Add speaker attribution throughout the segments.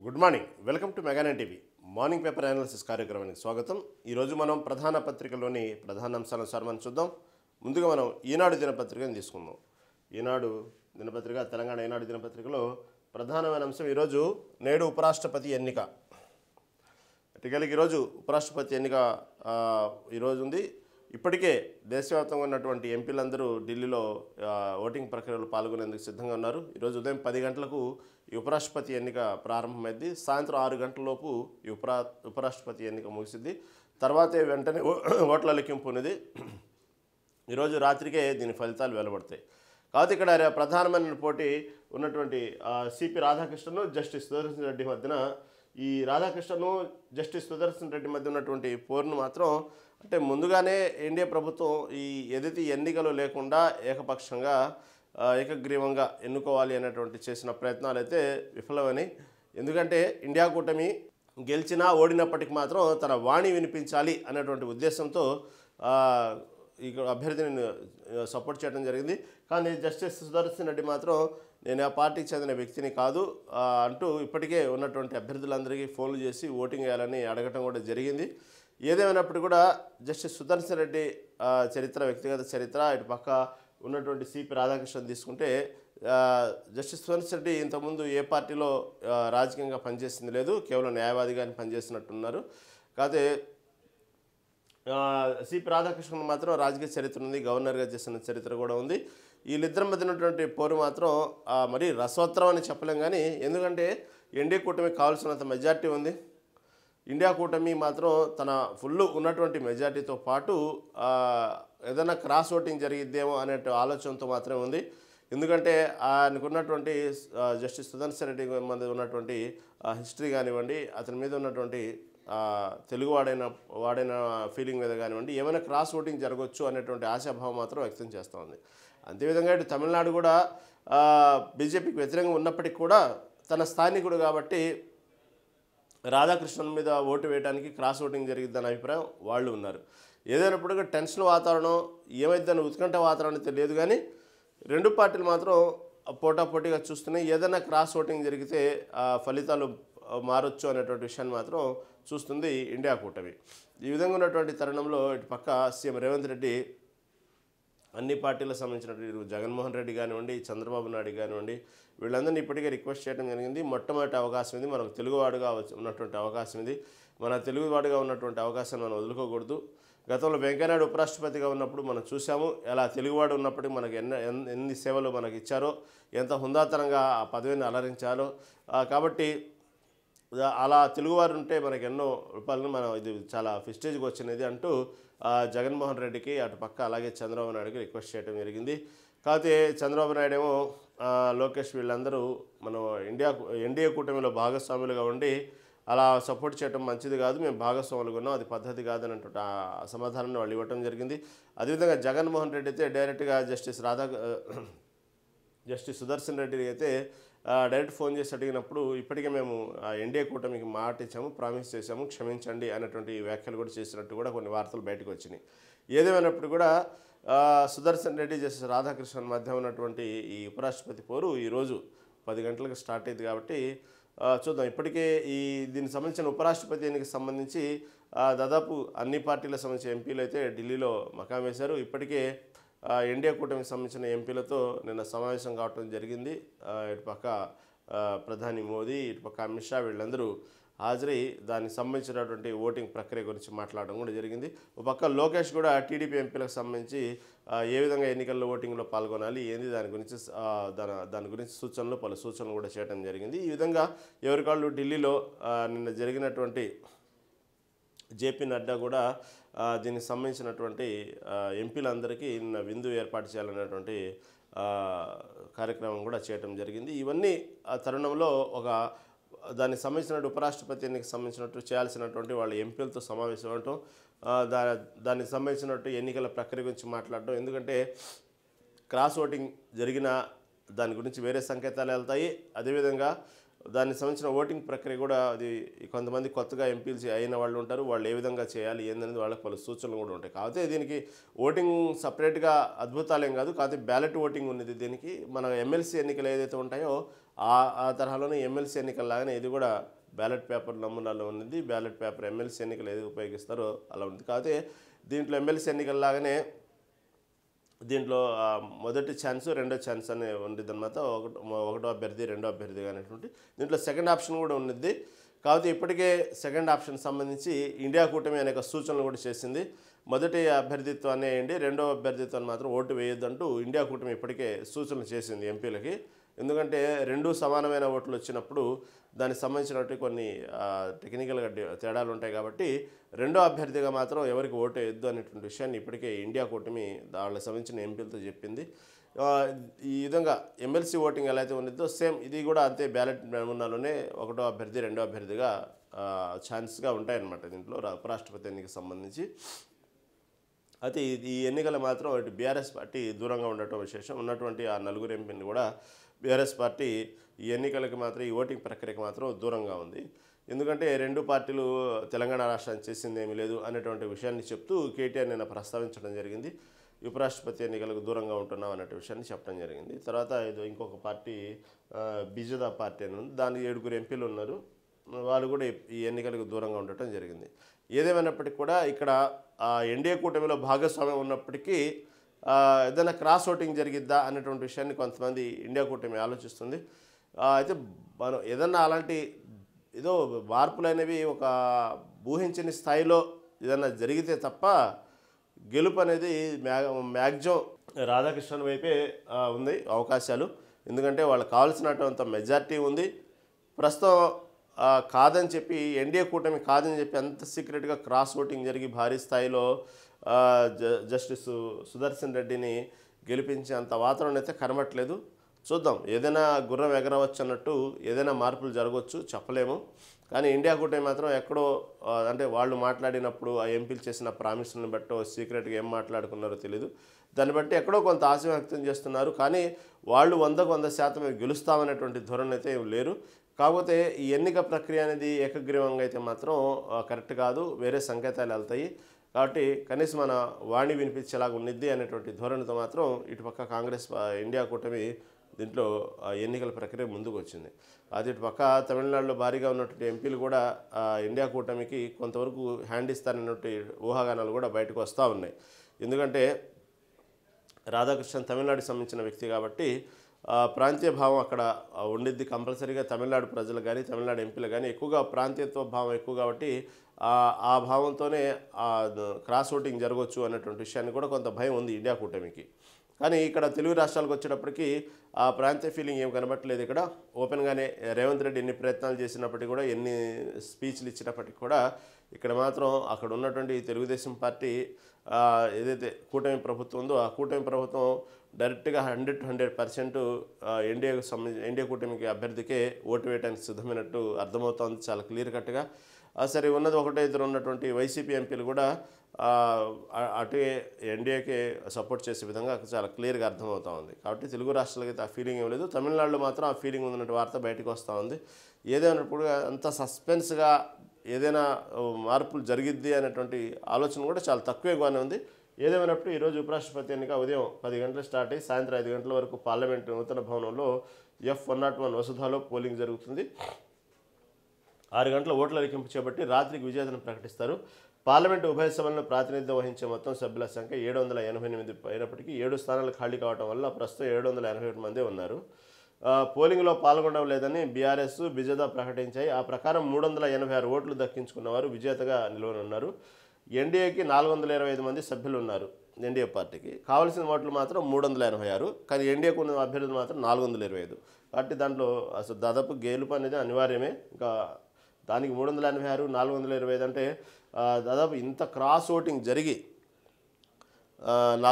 Speaker 1: Good morning. Welcome to Mega Nine TV morning paper analysis కార్యక్రమానికి స్వాగతం. ఈరోజు మనం ప్రధాన పత్రికలోని ప్రధాన అంశాలను మనం చూద్దాం. ముందుగా మనం ఈనాడు దినపత్రికను తీసుకుందాం. ఈనాడు దినపత్రిక, తెలంగాణ ఈనాడు దినపత్రికలో ప్రధానమైన అంశం ఈరోజు నేడు ఉపరాష్ట్రపతి ఎన్నిక. టికెట్కి ఈరోజు ఉపరాష్ట్రపతి ఎన్నిక ఈరోజు ఉంది. ఇప్పటికే దేశవ్యాప్తంగా ఉన్నటువంటి ఎంపీలందరూ ఢిల్లీలో ఓటింగ్ ప్రక్రియలో పాల్గొనేందుకు సిద్ధంగా ఉన్నారు. ఈరోజు ఉదయం 10 గంటలకు ఈ ఉపరాష్ట్రపతి ఎన్నిక ప్రారంభమైంది. సాయంత్రం 6 గంటలలోపు ఈ ఉపరాష్ట్రపతి ఎన్నిక ముగిసింది. తర్వాతే వెంటనే ఓట్ల లెక్కింపు ఉన్నది. ఈరోజు రాత్రికే దీని ఫలితాలు వెలువడతాయి. కాబట్టి ఇక్కడ ప్రధానమైన పోటీ ఉన్నటువంటి సిపి రాధాకృష్ణను జస్టిస్ సుదర్శన్ రెడ్డి మధ్యన, ఈ రాధాకృష్ణను జస్టిస్ సుదర్శన్ రెడ్డి మధ్య ఉన్నటువంటి పోరును మాత్రం అంటే ముందుగానే ఎన్డీఏ ప్రభుత్వం ఈ ఏదైతే ఎన్నికలు లేకుండా ఏకపక్షంగా ఏకగ్రీవంగా ఎన్నుకోవాలి అనేటువంటి చేసిన ప్రయత్నాలు అయితే విఫలమని. ఎందుకంటే ఇండియా కూటమి గెలిచినా ఓడినప్పటికీ మాత్రం తన వాణి వినిపించాలి అనేటువంటి ఉద్దేశంతో ఇక్కడ అభ్యర్థిని సపోర్ట్ చేయడం జరిగింది. కానీ జస్టిస్ సుదర్శన్ రెడ్డి మాత్రం నేను ఆ పార్టీకి చెందిన వ్యక్తిని కాదు అంటూ ఇప్పటికే ఉన్నటువంటి అభ్యర్థులందరికీ ఫోన్లు చేసి ఓటింగ్ వేయాలని అడగటం కూడా జరిగింది. ఏదేమైనప్పుడు కూడా జస్టిస్ సుదర్శన్ రెడ్డి చరిత్ర, వ్యక్తిగత చరిత్ర, ఇటు పక్క ఉన్నటువంటి సిపి రాధాకృష్ణన్ తీసుకుంటే జస్టిస్ సుదర్శన్ రెడ్డి ఇంతకుముందు ఏ పార్టీలో రాజకీయంగా పనిచేసింది లేదు, కేవలం న్యాయవాదిగానే పనిచేసినట్టున్నారు. కాకపోతే సిపి రాధాకృష్ణన్ మాత్రం రాజకీయ చరిత్ర ఉంది, గవర్నర్గా చేసిన చరిత్ర కూడా ఉంది. వీళ్ళిద్దరి మధ్య ఉన్నటువంటి పోరు మాత్రం మరీ రసవత్తరం అని చెప్పలేం. కానీ ఎందుకంటే ఎన్డీఏ కూటమికి కావాల్సినంత మెజార్టీ ఉంది. ఇండియా కూటమి మాత్రం తన ఫుల్ ఉన్నటువంటి మెజార్టీతో పాటు ఏదైనా క్రాస్ ఓటింగ్ జరిగిద్దేమో అనే ఆలోచనతో మాత్రమే ఉంది. ఎందుకంటే ఆయనకున్నటువంటి జస్టిస్ సుదర్శన్ రెడ్డి మీద ఉన్నటువంటి హిస్టరీ కానివ్వండి, అతని మీద ఉన్నటువంటి తెలుగు వాడైన ఫీలింగ్ మీద కానివ్వండి, ఏమైనా క్రాస్ ఓటింగ్ జరగవచ్చు అనేటువంటి ఆశాభావం మాత్రం వ్యక్తం చేస్తూ ఉంది. అంతేవిధంగా ఇటు తమిళనాడు కూడా బీజేపీకి వ్యతిరేకంగా ఉన్నప్పటికీ కూడా తన స్థానికుడు కాబట్టి రాధాకృష్ణన్ మీద ఓటు వేయడానికి క్రాస్ ఓటింగ్ జరిగిద్దన్న అభిప్రాయం వాళ్ళు ఉన్నారు. ఏదైనప్పటికీ టెన్షన్ వాతావరణం ఏమైందని ఉత్కంఠ వాతావరణం తెలియదు. కానీ రెండు పార్టీలు మాత్రం పోటాపోటీగా చూస్తున్నాయి. ఏదైనా క్రాస్ ఓటింగ్ జరిగితే ఫలితాలు మారొచ్చు అనేటువంటి విషయాన్ని మాత్రం చూస్తుంది ఇండియా కూటమి. ఈ విధంగా ఉన్నటువంటి తరుణంలో ఇటు పక్క సీఎం రేవంత్ రెడ్డి అన్ని పార్టీలకు సంబంధించినటువంటి జగన్మోహన్ రెడ్డి కానివ్వండి, చంద్రబాబు నాయుడు కానివ్వండి, వీళ్ళందరినీ ఇప్పటికే రిక్వెస్ట్ చేయడం జరిగింది. మొట్టమొదటి అవకాశం ఇది, మనకు తెలుగువాడుగా ఉన్నటువంటి అవకాశం ఇది. మన తెలుగువాడుగా ఉన్నటువంటి అవకాశాన్ని మనం వదులుకోకూడదు. గతంలో వెంకయ్యనాయుడు ఉపరాష్ట్రపతిగా ఉన్నప్పుడు మనం చూసాము ఎలా తెలుగువాడు ఉన్నప్పటికీ మనకు ఎన్ని సేవలు మనకి ఇచ్చారో, ఎంత హుందాతనంగా ఆ పదవిని అలరించారో. కాబట్టి అలా తెలుగువారు ఉంటే మనకు ఎన్నో రూపాయలను మనం ఇది చాలా ఫిస్టేజ్కి వచ్చినది అంటూ జగన్మోహన్ రెడ్డికి అటు పక్క అలాగే చంద్రబాబు నాయుడుకి రిక్వెస్ట్ చేయడం జరిగింది. కాకపోతే చంద్రబాబు నాయుడు ఏమో లోకేష్ వీళ్ళందరూ మనం ఎన్డీఏ కూటమిలో భాగస్వాములుగా ఉండి అలా సపోర్ట్ చేయడం మంచిది కాదు, మేము భాగస్వాములుగా ఉన్నాం, అది పద్ధతి కాదన్నటువంటి సమాధానాన్ని వాళ్ళు ఇవ్వటం జరిగింది. అదేవిధంగా జగన్మోహన్ రెడ్డి అయితే డైరెక్ట్గా జస్టిస్ సుదర్శన్ రెడ్డి అయితే డైరెక్ట్ ఫోన్ చేసి అడిగినప్పుడు ఇప్పటికే మేము ఎన్డీఏ కూటమికి మాట ఇచ్చాము, ప్రామిస్ చేశాము, క్షమించండి అనేటువంటి వ్యాఖ్యలు కూడా చేసినట్టు కూడా కొన్ని వార్తలు బయటకు వచ్చినాయి. ఏదేమైనప్పుడు కూడా సుదర్శన్ రెడ్డి జస్టిస్ రాధాకృష్ణన్ మధ్య ఉన్నటువంటి ఈ ఉపరాష్ట్రపతి పోరు ఈరోజు 10 గంటలకు స్టార్ట్ అయింది. కాబట్టి చూద్దాం. ఇప్పటికే దీనికి సంబంధించిన ఉపరాష్ట్రపతి ఎన్నికకి సంబంధించి దాదాపు అన్ని పార్టీలకు సంబంధించిన ఎంపీలు అయితే ఢిల్లీలో మకాం వేశారు. ఇప్పటికే ఎన్డీఏ కూటమికి సంబంధించిన ఎంపీలతో నిన్న సమావేశం కావడం జరిగింది. ఇటుపక్క ప్రధాని మోదీ, ఇటుపక్క అమిత్ షా వీళ్ళందరూ హాజరై దానికి సంబంధించినటువంటి ఓటింగ్ ప్రక్రియ గురించి మాట్లాడడం కూడా జరిగింది. ఒక పక్క లోకేష్ కూడా టీడీపీ ఎంపీలకు సంబంధించి ఏ విధంగా ఎన్నికల్లో ఓటింగ్లో పాల్గొనాలి ఏంది దాని గురించి పలు సూచనలు కూడా చేయడం జరిగింది. ఈ విధంగా ఎవరికాళ్ళు ఢిల్లీలో నిన్న జరిగినటువంటి జేపీ నడ్డా కూడా దీనికి సంబంధించినటువంటి ఎంపీలందరికీ నిన్న విందు ఏర్పాటు చేయాలనేటువంటి కార్యక్రమం కూడా చేయడం జరిగింది. ఇవన్నీ ఆ తరుణంలో దానికి సంబంధించిన ఉపరాష్ట్రపతి ఎన్నికకి సంబంధించినట్టు చేయాల్సినటువంటి వాళ్ళ ఎంపీలతో సమావేశం అవటం, దానికి సంబంధించినట్టు ఎన్నికల ప్రక్రియ గురించి మాట్లాడటం. ఎందుకంటే క్రాస్ ఓటింగ్ జరిగిన దాని గురించి వేరే సంకేతాలు వెళ్తాయి. అదేవిధంగా దానికి సంబంధించిన ఓటింగ్ ప్రక్రియ కూడా అది కొంతమంది కొత్తగా ఎంపీలు అయిన వాళ్ళు ఉంటారు, వాళ్ళు ఏ విధంగా చేయాలి ఏందనేది వాళ్ళకి పలు సూచనలు కూడా ఉంటాయి. కాకపోతే దీనికి ఓటింగ్ సపరేట్గా అద్భుతాలేం కాదు, కాకపోతే బ్యాలెట్ ఓటింగ్ ఉన్నది. దీనికి మన ఎమ్మెల్సీ ఎన్నికలు ఏదైతే ఉంటాయో ఆ ఆ తరహాలోనే ఎమ్మెల్సీ ఎన్నికల్లాగానే ఇది కూడా బ్యాలెట్ పేపర్ నమూనాలో ఉన్నది. బ్యాలెట్ పేపర్ ఎమ్మెల్సీ ఎన్నికలు ఏది ఉపయోగిస్తారో అలా ఉంది. కాకపోతే దీంట్లో ఎమ్మెల్సీ ఎన్నికల్లాగానే దీంట్లో మొదటి ఛాన్స్ రెండో ఛాన్స్ అనే ఉండేది అనమాట. ఒకటో అభ్యర్థి రెండో అభ్యర్థిగా అనేటువంటి దీంట్లో సెకండ్ ఆప్షన్ కూడా ఉన్నది. కాకపోతే ఇప్పటికే సెకండ్ ఆప్షన్ సంబంధించి ఇండియా కూటమి అనేక సూచనలు కూడా చేసింది. మొదటి అభ్యర్థిత్వాన్ని వేయండి, రెండో అభ్యర్థిత్వాన్ని మాత్రం ఓటు వేయొద్దంటూ ఇండియా కూటమి ఇప్పటికే సూచనలు చేసింది ఎంపీలకి. ఎందుకంటే రెండు సమానమైన ఓట్లు వచ్చినప్పుడు దానికి సంబంధించినటువంటి కొన్ని టెక్నికల్గా తేడాలు ఉంటాయి కాబట్టి రెండో అభ్యర్థిగా మాత్రం ఎవరికి ఓటు వేయొద్దు అనేటువంటి విషయాన్ని ఇప్పటికే ఇండియా కూటమి వాళ్ళకి సంబంధించిన ఎంపీలతో చెప్పింది. ఈ విధంగా ఎమ్మెల్సీ ఓటింగ్ ఎలా అయితే ఉన్నదో సేమ్ ఇది కూడా అంతే బ్యాలెట్ నమూనాలోనే ఒకటో అభ్యర్థి రెండో అభ్యర్థిగా ఛాన్స్గా ఉంటాయన్నమాట దీంట్లో ఉపరాష్ట్రపతి ఎన్నికకి సంబంధించి. అయితే ఈ ఎన్నికలు మాత్రం అటు బీఆర్ఎస్ పార్టీ దూరంగా ఉండటం విశేషం. ఉన్నటువంటి ఆ నలుగురు ఎంపీని కూడా బీఆర్ఎస్ పార్టీ ఈ ఎన్నికలకి మాత్రం ఈ ఓటింగ్ ప్రక్రియకి మాత్రం దూరంగా ఉంది. ఎందుకంటే రెండు పార్టీలు తెలంగాణ రాష్ట్రానికి చేసింది ఏమీ లేదు అనేటువంటి విషయాన్ని చెప్తూ కేటీఆర్ నిన్న ప్రస్తావించడం జరిగింది. ఉపరాష్ట్రపతి ఎన్నికలకు దూరంగా ఉంటున్నాం అనే విషయాన్ని చెప్పడం జరిగింది. తర్వాత ఇంకొక పార్టీ బిజదా పార్టీ అని ఉంది, దానికి 7 ఎంపీలు ఉన్నారు. వాళ్ళు కూడా ఈ ఎన్నికలకు దూరంగా ఉండటం జరిగింది. ఏదేమైనప్పటికీ కూడా ఇక్కడ ఎన్డీఏ కూటమిలో భాగస్వామ్యం ఉన్నప్పటికీ ఏదైనా క్రాస్ ఓటింగ్ జరిగిద్దా అనేటువంటి విషయాన్ని కొంతమంది ఇండియా కూటమి ఆలోచిస్తుంది. అయితే మనం ఏదన్నా అలాంటి ఏదో మార్పులు అనేవి ఒక ఊహించని స్థాయిలో ఏదన్నా జరిగితే తప్ప గెలుపు అనేది మ్యాక్సిమం రాధాకృష్ణన్ వైపే ఉంది అవకాశాలు. ఎందుకంటే వాళ్ళకి కావాల్సినటువంటి మెజార్టీ ఉంది. ప్రస్తుతం కాదని చెప్పి ఎన్డీఏ కూటమి కాదని చెప్పి అంత సీక్రెట్గా క్రాస్ ఓటింగ్ జరిగి భారీ స్థాయిలో జస్టిస్ సుదర్శన్ రెడ్డిని గెలిపించే అంత వాతావరణం అయితే కనబట్లేదు. చూద్దాం, ఏదైనా గుర్రం ఎగరవచ్చు అన్నట్టు ఏదైనా మార్పులు జరగవచ్చు, చెప్పలేము. కానీ ఇండియా కూటమి మాత్రం ఎక్కడో అంటే వాళ్ళు మాట్లాడినప్పుడు ఆ ఎంపీలు చేసిన ప్రామిస్ని బట్టో సీక్రెట్గా ఏం మాట్లాడుకున్నారో తెలియదు. దాన్ని బట్టి ఎక్కడో కొంత ఆశ వ్యక్తం చేస్తున్నారు. కానీ వాళ్ళు 100% గెలుస్తామనేటువంటి ధోరణి అయితే లేరు. కాకపోతే ఈ ఎన్నిక ప్రక్రియ అనేది ఏకగ్రీవంగా అయితే మాత్రం కరెక్ట్ కాదు, వేరే సంకేతాలు వెళ్తాయి. కాబట్టి కనీసం మన వాణి వినిపించేలాగా ఉన్నది అనేటువంటి ధోరణితో మాత్రం ఇటుపక్క కాంగ్రెస్ ఇండియా కూటమి దీంట్లో ఎన్నికల ప్రక్రియ ముందుకు వచ్చింది. అది ఇటుపక్క తమిళనాడులో భారీగా ఉన్నటువంటి ఎంపీలు కూడా ఇండియా కూటమికి కొంతవరకు హ్యాండ్ ఇస్తారన్నటువంటి ఊహాగానాలు కూడా బయటకు వస్తూ ఉన్నాయి. ఎందుకంటే రాధాకృష్ణన్ తమిళనాడుకి సంబంధించిన వ్యక్తి కాబట్టి ప్రాంతీయ భావం అక్కడ ఉండిద్ది కంపల్సరీగా. తమిళనాడు ప్రజలు కానీ తమిళనాడు ఎంపీలు కానీ ఎక్కువగా ప్రాంతీయత్వ భావం ఎక్కువ కాబట్టి ఆ భావంతోనే క్రాస్ ఓటింగ్ జరగవచ్చు అన్నటువంటి విషయాన్ని కూడా కొంత భయం ఉంది ఇండియా కూటమికి. కానీ ఇక్కడ తెలుగు రాష్ట్రాలకు వచ్చేటప్పటికి ఆ ప్రాంతీయ ఫీలింగ్ ఏం కనబట్టలేదు. ఇక్కడ ఓపెన్గానే రేవంత్ రెడ్డి ఎన్ని ప్రయత్నాలు చేసినప్పటికీ కూడా ఎన్ని స్పీచ్లు ఇచ్చినప్పటికీ కూడా ఇక్కడ మాత్రం అక్కడ ఉన్నటువంటి తెలుగుదేశం పార్టీ ఏదైతే కూటమి ప్రభుత్వం ఉందో ఆ కూటమి ప్రభుత్వం డైరెక్ట్గా 100% ఎన్డీఏ కూటమికి అభ్యర్థికే ఓటు వేయడానికి సిద్ధమైనట్టు అర్థమవుతోంది చాలా క్లియర్ కట్గా. సరే ఉన్నది ఒకటే ఇద్దరు ఉన్నటువంటి వైసీపీ ఎంపీలు కూడా అటు ఎన్డీఏకే సపోర్ట్ చేసే విధంగా చాలా క్లియర్గా అర్థమవుతూ ఉంది. కాబట్టి తెలుగు రాష్ట్రాలకి అయితే ఆ ఫీలింగ్ ఏం లేదు. తమిళనాడులో మాత్రం ఆ ఫీలింగ్ ఉన్నటువంటి వార్త బయటకు వస్తూ ఉంది. ఏదైనప్పుడు అంత సస్పెన్స్గా ఏదైనా మార్పులు జరిగిద్ది అనేటువంటి ఆలోచన కూడా చాలా తక్కువగానే ఉంది. ఏదేమైనప్పుడు ఈరోజు ఉపరాష్ట్రపతి ఎన్నిక ఉదయం 10 గంటలు స్టార్ట్ అయ్యి సాయంత్రం 5 గంటల వరకు పార్లమెంటు నూతన భవనంలో F101 వసుధాలో పోలింగ్ జరుగుతుంది. 6 గంటల ఓట్ల లెక్కింపు చేపట్టి రాత్రికి విజేతను ప్రకటిస్తారు. పార్లమెంటు ఉభయ సభలను ప్రాతినిధ్యం వహించే మొత్తం సభ్యుల సంఖ్య 788 అయినప్పటికీ 7 స్థానాలు ఖాళీ కావడం వల్ల ప్రస్తుతం 781 మందే ఉన్నారు. పోలింగ్లో పాల్గొనడం లేదని బీఆర్ఎస్ బిజదా ప్రకటించాయి. ఆ ప్రకారం 386 ఓట్లు దక్కించుకున్నవారు విజేతగా నిలవనున్నారు. ఎన్డీఏకి 425 మంది సభ్యులు ఉన్నారు. ఎన్డీఏ పార్టీకి కావాల్సిన ఓట్లు మాత్రం 386, కానీ ఎన్డీఏకు ఉన్న అభ్యర్థులు మాత్రం 425. కాబట్టి దాంట్లో అసలు దాదాపు గెలుపు అనేది అనివార్యమే. ఇంకా దానికి 386, 425 అంటే దాదాపు ఇంత క్రాస్ ఓటింగ్ జరిగి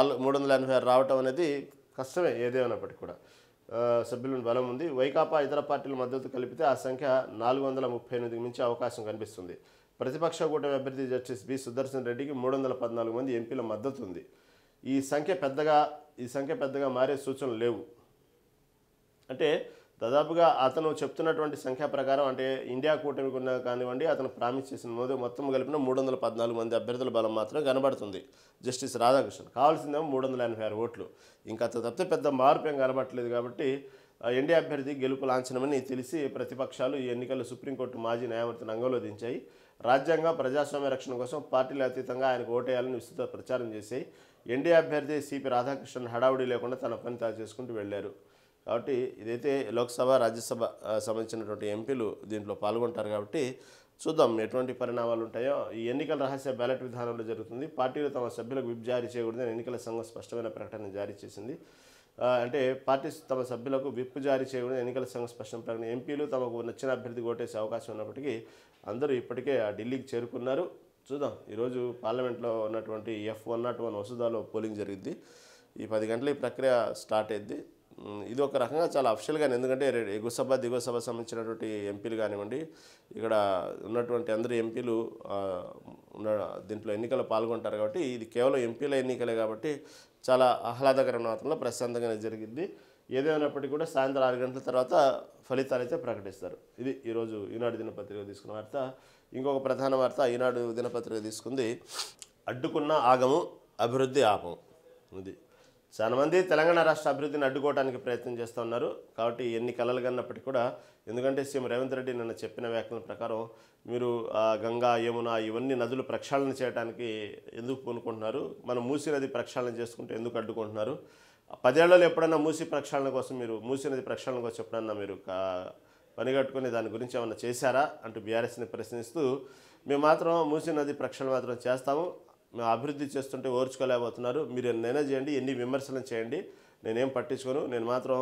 Speaker 1: 386 రావటం అనేది కష్టమే. ఏదేమైనప్పటికీ కూడా సభ్యుల బలం ఉంది. వైకాపా ఇతర పార్టీల మద్దతు కలిపితే ఆ సంఖ్య 438కి మించే అవకాశం కనిపిస్తుంది. ప్రతిపక్ష కూటమి అభ్యర్థి జస్టిస్ బి సుదర్శన్ రెడ్డికి 314 మంది ఎంపీల మద్దతు ఉంది. ఈ సంఖ్య పెద్దగా మారే సూచనలు లేవు. అంటే దాదాపుగా అతను చెప్తున్నటువంటి సంఖ్య ప్రకారం అంటే ఇండియా కూటమికి ఉన్న కానివ్వండి అతను ప్రామిస్ చేసిన మొత్తం కలిపిన 314 మంది అభ్యర్థుల బలం మాత్రం కనబడుతుంది జస్టిస్ రాధాకృష్ణన్. కావాల్సిందేమో 386 ఓట్లు. ఇంకా తప్పితే పెద్ద మార్పు ఏం కనబడట్లేదు. కాబట్టి ఎన్డీఏ అభ్యర్థి గెలుపు లాంఛనమని తెలిసి ప్రతిపక్షాలు ఈ ఎన్నికల్లో సుప్రీంకోర్టు మాజీ న్యాయమూర్తిని రంగంలో దించాయి. రాజ్యాంగ ప్రజాస్వామ్య రక్షణ కోసం పార్టీల అతీతంగా ఆయనకు ఓటేయాలని విస్తృత ప్రచారం చేశాయి. ఎన్డీఏ అభ్యర్థి సిపి రాధాకృష్ణన్ హడావుడి లేకుండా తన పని తాను చేసుకుంటూ వెళ్లారు. కాబట్టి ఇదైతే లోక్సభ రాజ్యసభ సంబంధించినటువంటి ఎంపీలు దీంట్లో పాల్గొంటారు. కాబట్టి చూద్దాం ఎటువంటి పరిణామాలు ఉంటాయో. ఈ ఎన్నికల రహస్య బ్యాలెట్ విధానంలో జరుగుతుంది. పార్టీలు తమ సభ్యులకు విప్ జారీ చేయకూడదని ఎన్నికల సంఘం స్పష్టమైన ప్రకటన జారీ చేసింది. అంటే పార్టీ తమ సభ్యులకు విప్ జారీ చేయకూడదని ఎన్నికల సంఘం స్పష్టం ప్రకటన. ఎంపీలు తమకు నచ్చిన అభ్యర్థికి ఓటేసే అవకాశం ఉన్నప్పటికీ అందరూ ఇప్పటికే ఆ ఢిల్లీకి చేరుకున్నారు. చూద్దాం ఈరోజు పార్లమెంట్లో ఉన్నటువంటి F101 వసుదాలో పోలింగ్ జరిగింది. ఈ 10 గంటల ఈ ప్రక్రియ స్టార్ట్ అయింది. ఇది ఒక రకంగా చాలా అఫిషియల్గా, ఎందుకంటే ఎగువ సభ దిగువ సభ సంబంధించినటువంటి ఎంపీలు కానివ్వండి, ఇక్కడ ఉన్నటువంటి అందరు ఎంపీలు దీంట్లో ఎన్నికల్లో పాల్గొంటారు. కాబట్టి ఇది కేవలం ఎంపీల ఎన్నికలే కాబట్టి చాలా ఆహ్లాదకరమైన వాతావరణంలో ప్రశాంతంగానే జరిగింది. ఏదేమైనప్పటికీ కూడా సాయంత్రం 6 గంటల తర్వాత ఫలితాలు అయితే ప్రకటిస్తారు. ఇది ఈరోజు ఈనాడు దినపత్రిక తీసుకున్న వార్త. ఇంకొక ప్రధాన వార్త ఈనాడు దినపత్రిక తీసుకుంది, అడ్డుకున్న ఆగము అభివృద్ధి ఆపం. ఇది చాలామంది తెలంగాణ రాష్ట్ర అభివృద్ధిని అడ్డుకోవడానికి ప్రయత్నం చేస్తూ ఉన్నారు. కాబట్టి ఎన్ని కలలు కన్నప్పటికీ కూడా, ఎందుకంటే సీఎం రేవంత్ రెడ్డి నిన్న చెప్పిన వ్యాఖ్యల ప్రకారం మీరు గంగా యమున ఇవన్నీ నదులు ప్రక్షాళన చేయడానికి ఎందుకు పూనుకుంటున్నారు, మనం మూసీ నది ప్రక్షాళన చేసుకుంటే ఎందుకు అడ్డుకుంటున్నారు, 10 ఏళ్లలో ఎప్పుడైనా మూసీ ప్రక్షాళన కోసం మీరు మూసీ నది ప్రక్షాళన కోసం ఎప్పుడన్నా మీరు పనిగట్టుకుని దాని గురించి ఏమైనా చేశారా అంటూ బీఆర్ఎస్ని ప్రశ్నిస్తూ, మేము మాత్రం మూసీ నది ప్రక్షాళన మాత్రం చేస్తాము, మేము అభివృద్ధి చేస్తుంటే ఓర్చుకోలేకపోతున్నారు, మీరు నేనే చేయండి, ఎన్ని విమర్శలను చేయండి, నేనేం పట్టించుకోను, నేను మాత్రం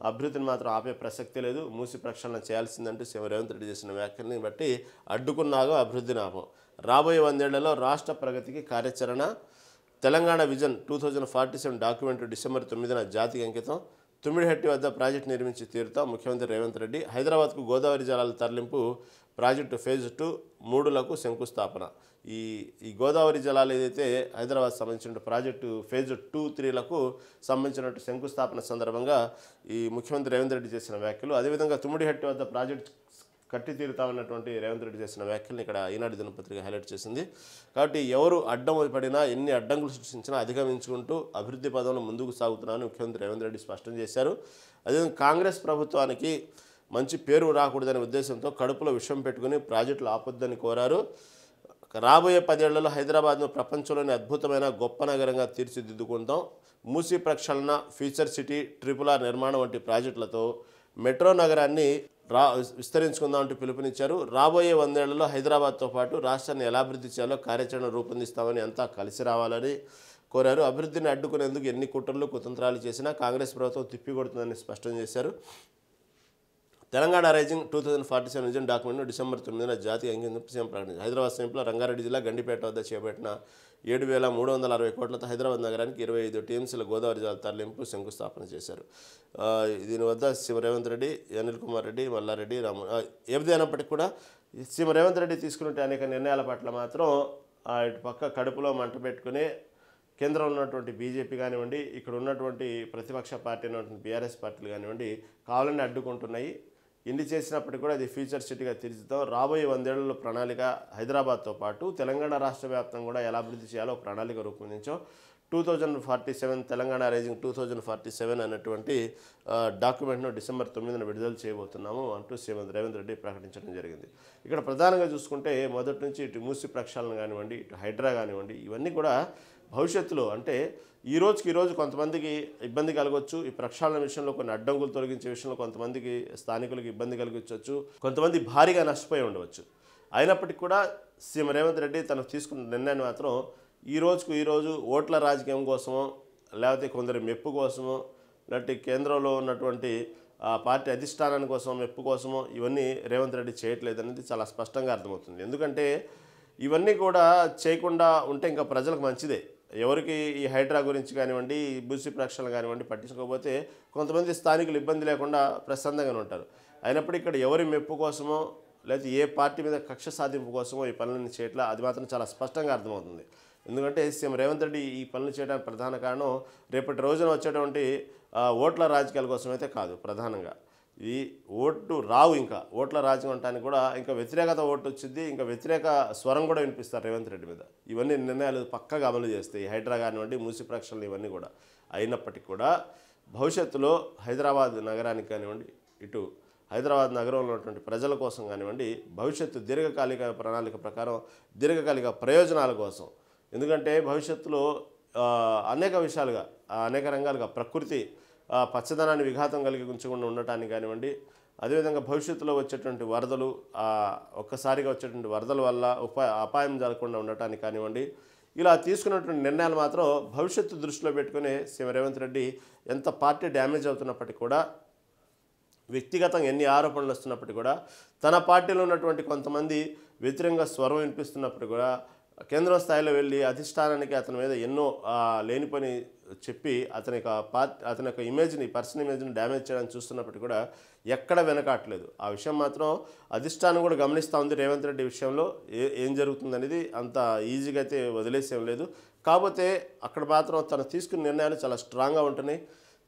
Speaker 1: అభివృద్ధిని మాత్రం ఆపే ప్రసక్తి లేదు, మూసి ప్రక్షాళన చేయాల్సిందంటూ సీఎం రేవంత్ రెడ్డి చేసిన వ్యాఖ్యల్ని బట్టి అడ్డుకున్నాగా అభివృద్ధిని ఆపం. రాబోయే 100 ఏళ్లలో రాష్ట్ర ప్రగతికి కార్యాచరణ, తెలంగాణ విజన్ 2047 డాక్యుమెంట్ డిసెంబర్ 9న జాతికి అంకితం, తుమ్మిడిహట్టి వద్ద ప్రాజెక్టు నిర్మించి తీరుతాం ముఖ్యమంత్రి రేవంత్ రెడ్డి, హైదరాబాద్కు గోదావరి జలాల తరలింపు ప్రాజెక్టు ఫేజ్ 2 3లకు శంకుస్థాపన. ఈ గోదావరి జలాలు ఏదైతే హైదరాబాద్ సంబంధించిన ప్రాజెక్టు ఫేజ్ 2, 3లకు సంబంధించినట్టు శంకుస్థాపన సందర్భంగా ఈ ముఖ్యమంత్రి రేవంత్ రెడ్డి చేసిన వ్యాఖ్యలు, అదేవిధంగా తుమ్మిడిహట్టి వద్ద ప్రాజెక్టు కట్టి తీరుతామన్నటువంటి రేవంత్ రెడ్డి చేసిన వ్యాఖ్యలను ఇక్కడ ఈనాడు దినపత్రిక హైలైట్ చేసింది. కాబట్టి ఎవరు అడ్డం పడినా, ఎన్ని అడ్డంకులు సృష్టించినా అధిగమించుకుంటూ అభివృద్ధి పదంలో ముందుకు సాగుతున్నామని ముఖ్యమంత్రి రేవంత్ రెడ్డి స్పష్టం చేశారు. అదేవిధంగా కాంగ్రెస్ ప్రభుత్వానికి మంచి పేరు రాకూడదనే ఉద్దేశంతో కడుపులో విషం పెట్టుకుని ప్రాజెక్టులు ఆపొద్దని కోరారు. రాబోయే 10 ఏళ్లలో హైదరాబాద్ను ప్రపంచంలోని అద్భుతమైన గొప్ప నగరంగా తీర్చిదిద్దుకుంటాం, మూసీ ప్రక్షాళన, ఫ్యూచర్ సిటీ, RRR నిర్మాణం వంటి ప్రాజెక్టులతో మెట్రో నగరాన్ని విస్తరించుకుందామంటూ పిలుపునిచ్చారు. రాబోయే 100 ఏళ్లలో హైదరాబాద్తో పాటు రాష్ట్రాన్ని ఎలా అభివృద్ధి చేయాలో కార్యాచరణ రూపొందిస్తామని అంతా కలిసి రావాలని కోరారు. అభివృద్ధిని అడ్డుకునేందుకు ఎన్ని కుట్రలు కుతంత్రాలు చేసినా కాంగ్రెస్ ప్రభుత్వం తిప్పికొడుతుందని స్పష్టం చేశారు. తెలంగాణ రైజింగ్ 2047 విజన్ డాక్యుమెంట్ను డిసెంబర్ 9న జాతీయ అంకితం సీఎం ప్రకటించారు. హైదరాబాద్ సమీపంలో రంగారెడ్డి జిల్లా గండిపేట వద్ద చేపట్టిన 7,360 కోట్లతో హైదరాబాద్ నగరానికి 25 టీఎంసీల గోదావరి జలాల తరలింపు శంకుస్థాపన చేశారు. దీని వద్ద సీఎం రేవంత్ రెడ్డి, అనిల్ కుమార్ రెడ్డి, మల్లారెడ్డి, రాము ఏదైనప్పటికీ కూడా సీఎం రేవంత్ రెడ్డి తీసుకున్నట్టు అనేక నిర్ణయాల పట్ల మాత్రం ఇటు పక్క కడుపులో మంట పెట్టుకుని కేంద్రంలో ఉన్నటువంటి బీజేపీ కానివ్వండి, ఇక్కడ ఉన్నటువంటి ప్రతిపక్ష పార్టీ ఉన్నటువంటి బీఆర్ఎస్ పార్టీలు కానివ్వండి కావాలని అడ్డుకుంటున్నాయి. ఎన్ని చేసినప్పటికీ కూడా అది ఫ్యూచర్ సిటీగా తీర్చిదాం, రాబోయే 100 ఏళ్లలో ప్రణాళిక హైదరాబాద్తో పాటు తెలంగాణ రాష్ట్ర వ్యాప్తంగా కూడా ఎలా అభివృద్ధి చేయాలో ప్రణాళిక రూపొందించాం. 2047 తెలంగాణ రైజింగ్ 2047 అన్నటువంటి డాక్యుమెంట్ను డిసెంబర్ 9న విడుదల చేయబోతున్నాము అంటూ సీఎం రేవంత్ రెడ్డి ప్రకటించడం జరిగింది. ఇక్కడ ప్రధానంగా చూసుకుంటే మొదటి నుంచి ఇటు మూసీ ప్రక్షాళన కానివ్వండి, ఇటు హైడ్రా కానివ్వండి, ఇవన్నీ కూడా భవిష్యత్తులో అంటే ఈ రోజు కొంతమందికి ఇబ్బంది కలగవచ్చు, ఈ ప్రక్షాళన విషయంలో కొన్ని అడ్డంకులు తొలగించే విషయంలో కొంతమందికి స్థానికులకు ఇబ్బంది కలిగించవచ్చు, కొంతమంది భారీగా నష్టపోయి ఉండవచ్చు. అయినప్పటికీ కూడా సీఎం రేవంత్ రెడ్డి తనకు తీసుకున్న నిర్ణయాన్ని మాత్రం ఈ రోజు ఓట్ల రాజకీయం కోసమో, లేకపోతే కొందరి మెప్పు కోసమో, లేకపోతే కేంద్రంలో ఉన్నటువంటి పార్టీ అధిష్టానాని కోసం మెప్పు కోసమో ఇవన్నీ రేవంత్ రెడ్డి చేయట్లేదనేది చాలా స్పష్టంగా అర్థమవుతుంది. ఎందుకంటే ఇవన్నీ కూడా చేయకుండా ఉంటే ఇంకా ప్రజలకు మంచిదే. ఎవరికి ఈ హైడ్రా గురించి కానివ్వండి, ఈ మూసీ ప్రక్షాళన కానివ్వండి పట్టించుకోకపోతే కొంతమంది స్థానికులు ఇబ్బంది లేకుండా ప్రశాంతంగానే ఉంటారు. అయినప్పుడు ఇక్కడ ఎవరి మెప్పు కోసమో లేకపోతే ఏ పార్టీ మీద కక్ష సాధింపు కోసమో ఈ పనులను చేయట్లా, అది మాత్రం చాలా స్పష్టంగా అర్థమవుతుంది. ఎందుకంటే సీఎం రేవంత్ రెడ్డి ఈ పనులు చేయడానికి ప్రధాన కారణం రేపటి రోజున వచ్చేటువంటి ఓట్ల రాజకీయాల కోసమైతే కాదు. ప్రధానంగా ఈ ఓటు రావు, ఇంకా ఓట్ల రాజకీయం అనడానికి కూడా ఇంకా వ్యతిరేకత ఓటు వచ్చింది, ఇంకా వ్యతిరేక స్వరం కూడా వినిపిస్తారు రేవంత్ రెడ్డి మీద. ఇవన్నీ నిర్ణయాలు పక్కగా అమలు చేస్తాయి, హైడ్రా కానివ్వండి, మూసీ ప్రక్షాళన ఇవన్నీ కూడా. అయినప్పటికీ కూడా భవిష్యత్తులో హైదరాబాద్ నగరానికి కానివ్వండి, ఇటు హైదరాబాద్ నగరంలో ఉన్నటువంటి ప్రజల కోసం కానివ్వండి, భవిష్యత్తు దీర్ఘకాలిక ప్రణాళిక ప్రకారం దీర్ఘకాలిక ప్రయోజనాల కోసం. ఎందుకంటే భవిష్యత్తులో అనేక విషయాలుగా అనేక రంగాలుగా ప్రకృతి పచ్చదనాన్ని విఘాతం కలిగి ఉంచకుండా ఉండటానికి కానివ్వండి, అదేవిధంగా భవిష్యత్తులో వచ్చేటువంటి వరదలు ఒక్కసారిగా వచ్చేటువంటి వరదల వల్ల అపాయం జరగకుండా ఉండటానికి కానివ్వండి, ఇలా తీసుకున్నటువంటి నిర్ణయాలు మాత్రం భవిష్యత్తు దృష్టిలో పెట్టుకుని సీఎం రేవంత్ రెడ్డి ఎంత పార్టీ డ్యామేజ్ అవుతున్నప్పటికీ కూడా, వ్యక్తిగతంగా ఎన్ని ఆరోపణలు వస్తున్నప్పటికీ కూడా, తన పార్టీలో ఉన్నటువంటి కొంతమంది వ్యతిరేకంగా స్వరం వినిపిస్తున్నప్పుడు కూడా కేంద్రం స్థాయిలో వెళ్ళి అధిష్టానానికి అతని మీద ఎన్నో లేని పని చెప్పి అతని యొక్క ఇమేజ్ని పర్సనల్ ఇమేజ్ని డ్యామేజ్ చేయడానికి చూస్తున్నప్పటికీ కూడా ఎక్కడ వెనకాట్లేదు. ఆ విషయం మాత్రం అధిష్టానం కూడా గమనిస్తూ ఉంది. రేవంత్ రెడ్డి విషయంలో ఏం జరుగుతుందనేది అంత ఈజీగా అయితే వదిలేసేం లేదు. కాకపోతే అక్కడ మాత్రం తను తీసుకున్న నిర్ణయాలు చాలా స్ట్రాంగ్గా ఉంటున్నాయి.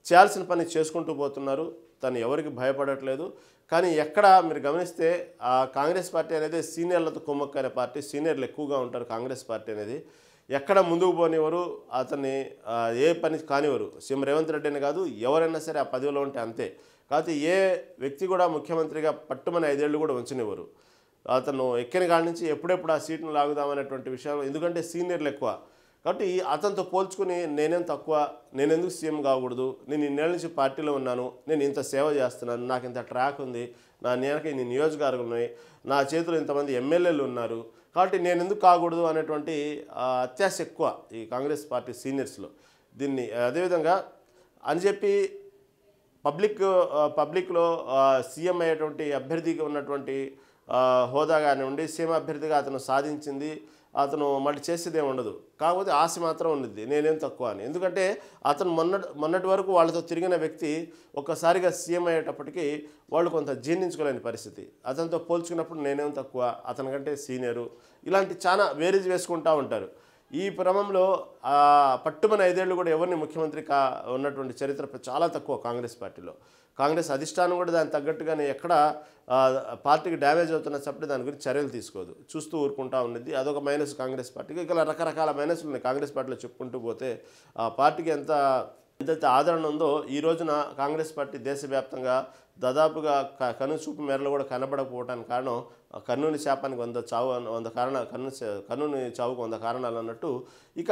Speaker 1: చేయాల్సిన పని చేసుకుంటూ పోతున్నారు. తను ఎవరికి భయపడట్లేదు. కానీ ఎక్కడ మీరు గమనిస్తే కాంగ్రెస్ పార్టీ అనేది సీనియర్లతో కుమ్మక్కైన పార్టీ, సీనియర్లు ఎక్కువగా ఉంటారు కాంగ్రెస్ పార్టీ అనేది. ఎక్కడ ముందుకు పోనివ్వరు, అతన్ని ఏ పని కానివ్వరు. సీఎం రేవంత్ రెడ్డి అని కాదు, ఎవరైనా సరే ఆ పదవిలో ఉంటే అంతే. కాకపోతే ఏ వ్యక్తి కూడా ముఖ్యమంత్రిగా పట్టుమని 5 ఏళ్ళు కూడా ఉంచనివ్వరు. అతను ఎక్కిన కాడి నుంచి ఎప్పుడెప్పుడు ఆ సీట్ను లాగుదామనేటువంటి విషయాలు, ఎందుకంటే సీనియర్లు ఎక్కువ కాబట్టి అతనితో పోల్చుకుని నేనేం తక్కువ, నేనెందుకు సీఎం కాకూడదు, నేను ఇన్నేళ్ళ నుంచి పార్టీలో ఉన్నాను, నేను ఇంత సేవ చేస్తున్నాను, నాకు ఇంత ట్రాక్ ఉంది, నా నేనకి ఇన్ని నియోజకవర్గాలు ఉన్నాయి, నా చేతిలో ఇంతమంది ఎమ్మెల్యేలు ఉన్నారు, కాబట్టి నేను ఎందుకు కాకూడదు అనేటువంటి అత్యాశ ఎక్కువ ఈ కాంగ్రెస్ పార్టీ సీనియర్స్లో. దీన్ని అదేవిధంగా అని చెప్పి పబ్లిక్లో సీఎం అయ్యేటువంటి అభ్యర్థిగా ఉన్నటువంటి హోదా కానివ్వండి, సీఎం అభ్యర్థిగా అతను సాధించింది, అతను మళ్ళీ చేసేదే ఉండదు. కాకపోతే ఆశ మాత్రం ఉన్నది నేనేం తక్కువ అని. ఎందుకంటే అతను మొన్నటి వరకు వాళ్ళతో తిరిగిన వ్యక్తి ఒక్కసారిగా సీఎం అయ్యేటప్పటికీ వాళ్ళు కొంత జీర్ణించుకోలేని పరిస్థితి. అతనితో పోల్చుకున్నప్పుడు నేనేం తక్కువ, అతని కంటే సీనియరు, ఇలాంటి చాలా వేరేజ్ వేసుకుంటూ ఉంటారు. ఈ క్రమంలో పట్టుమని 5 ఏళ్ళు కూడా ఎవరిని ముఖ్యమంత్రి ఉన్నటువంటి చరిత్ర చాలా తక్కువ కాంగ్రెస్ పార్టీలో. కాంగ్రెస్ అధిష్టానం కూడా దానికి తగ్గట్టుగానే ఎక్కడ పార్టీకి డ్యామేజ్ అవుతున్న చెప్పి దాని గురించి చర్యలు తీసుకోదు, చూస్తూ ఊరుకుంటా ఉన్నది. అదొక మైనస్ కాంగ్రెస్ పార్టీకి. ఇలా రకరకాల మైనస్లు ఉన్నాయి కాంగ్రెస్ పార్టీలో చెప్పుకుంటూ పోతే. ఆ పార్టీకి ఎంతైతే ఆదరణ ఉందో ఈ రోజున కాంగ్రెస్ పార్టీ దేశవ్యాప్తంగా దాదాపుగా కనుచూపు మేరలో కూడా కనబడకపోవడానికి కారణం కర్నూలు శాపానికి 100 కారణాలు, కర్నూలు చావుకు 100 కారణాలు అన్నట్టు ఇక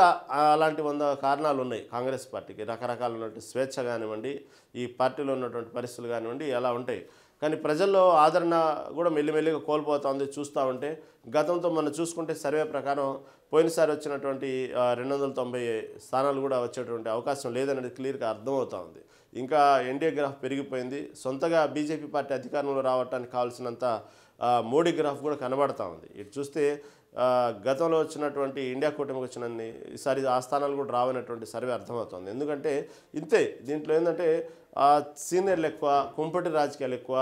Speaker 1: అలాంటి 100 కారణాలు ఉన్నాయి కాంగ్రెస్ పార్టీకి. రకరకాలైనటువంటి స్వేచ్ఛ కానివ్వండి, ఈ పార్టీలో ఉన్నటువంటి పరిస్థితులు కానివ్వండి అలా ఉంటాయి. కానీ ప్రజల్లో ఆదరణ కూడా మెల్లిమెల్లిగా కోల్పోతుంది చూస్తూ ఉంటే. గతంతో మనం చూసుకుంటే సర్వే ప్రకారం పోయినసారి వచ్చినటువంటి 290 స్థానాలు కూడా వచ్చేటువంటి అవకాశం లేదనేది క్లియర్గా అర్థమవుతూ ఉంది. ఇంకా ఎన్డీఏ గ్రాఫ్ పెరిగిపోయింది. సొంతగా బీజేపీ పార్టీ అధికారంలో రావడానికి కావాల్సినంత మోడీ గ్రాఫ్ కూడా కనబడతా ఉంది. ఇటు చూస్తే గతంలో వచ్చినటువంటి ఇండియా కూటమికి వచ్చినన్ని ఈసారి ఆ స్థానాలు కూడా రావనటువంటి సర్వే అర్థమవుతుంది. ఎందుకంటే ఇంతే, దీంట్లో ఏంటంటే సీనియర్లు ఎక్కువ, కుంపటి రాజకీయాలు ఎక్కువ,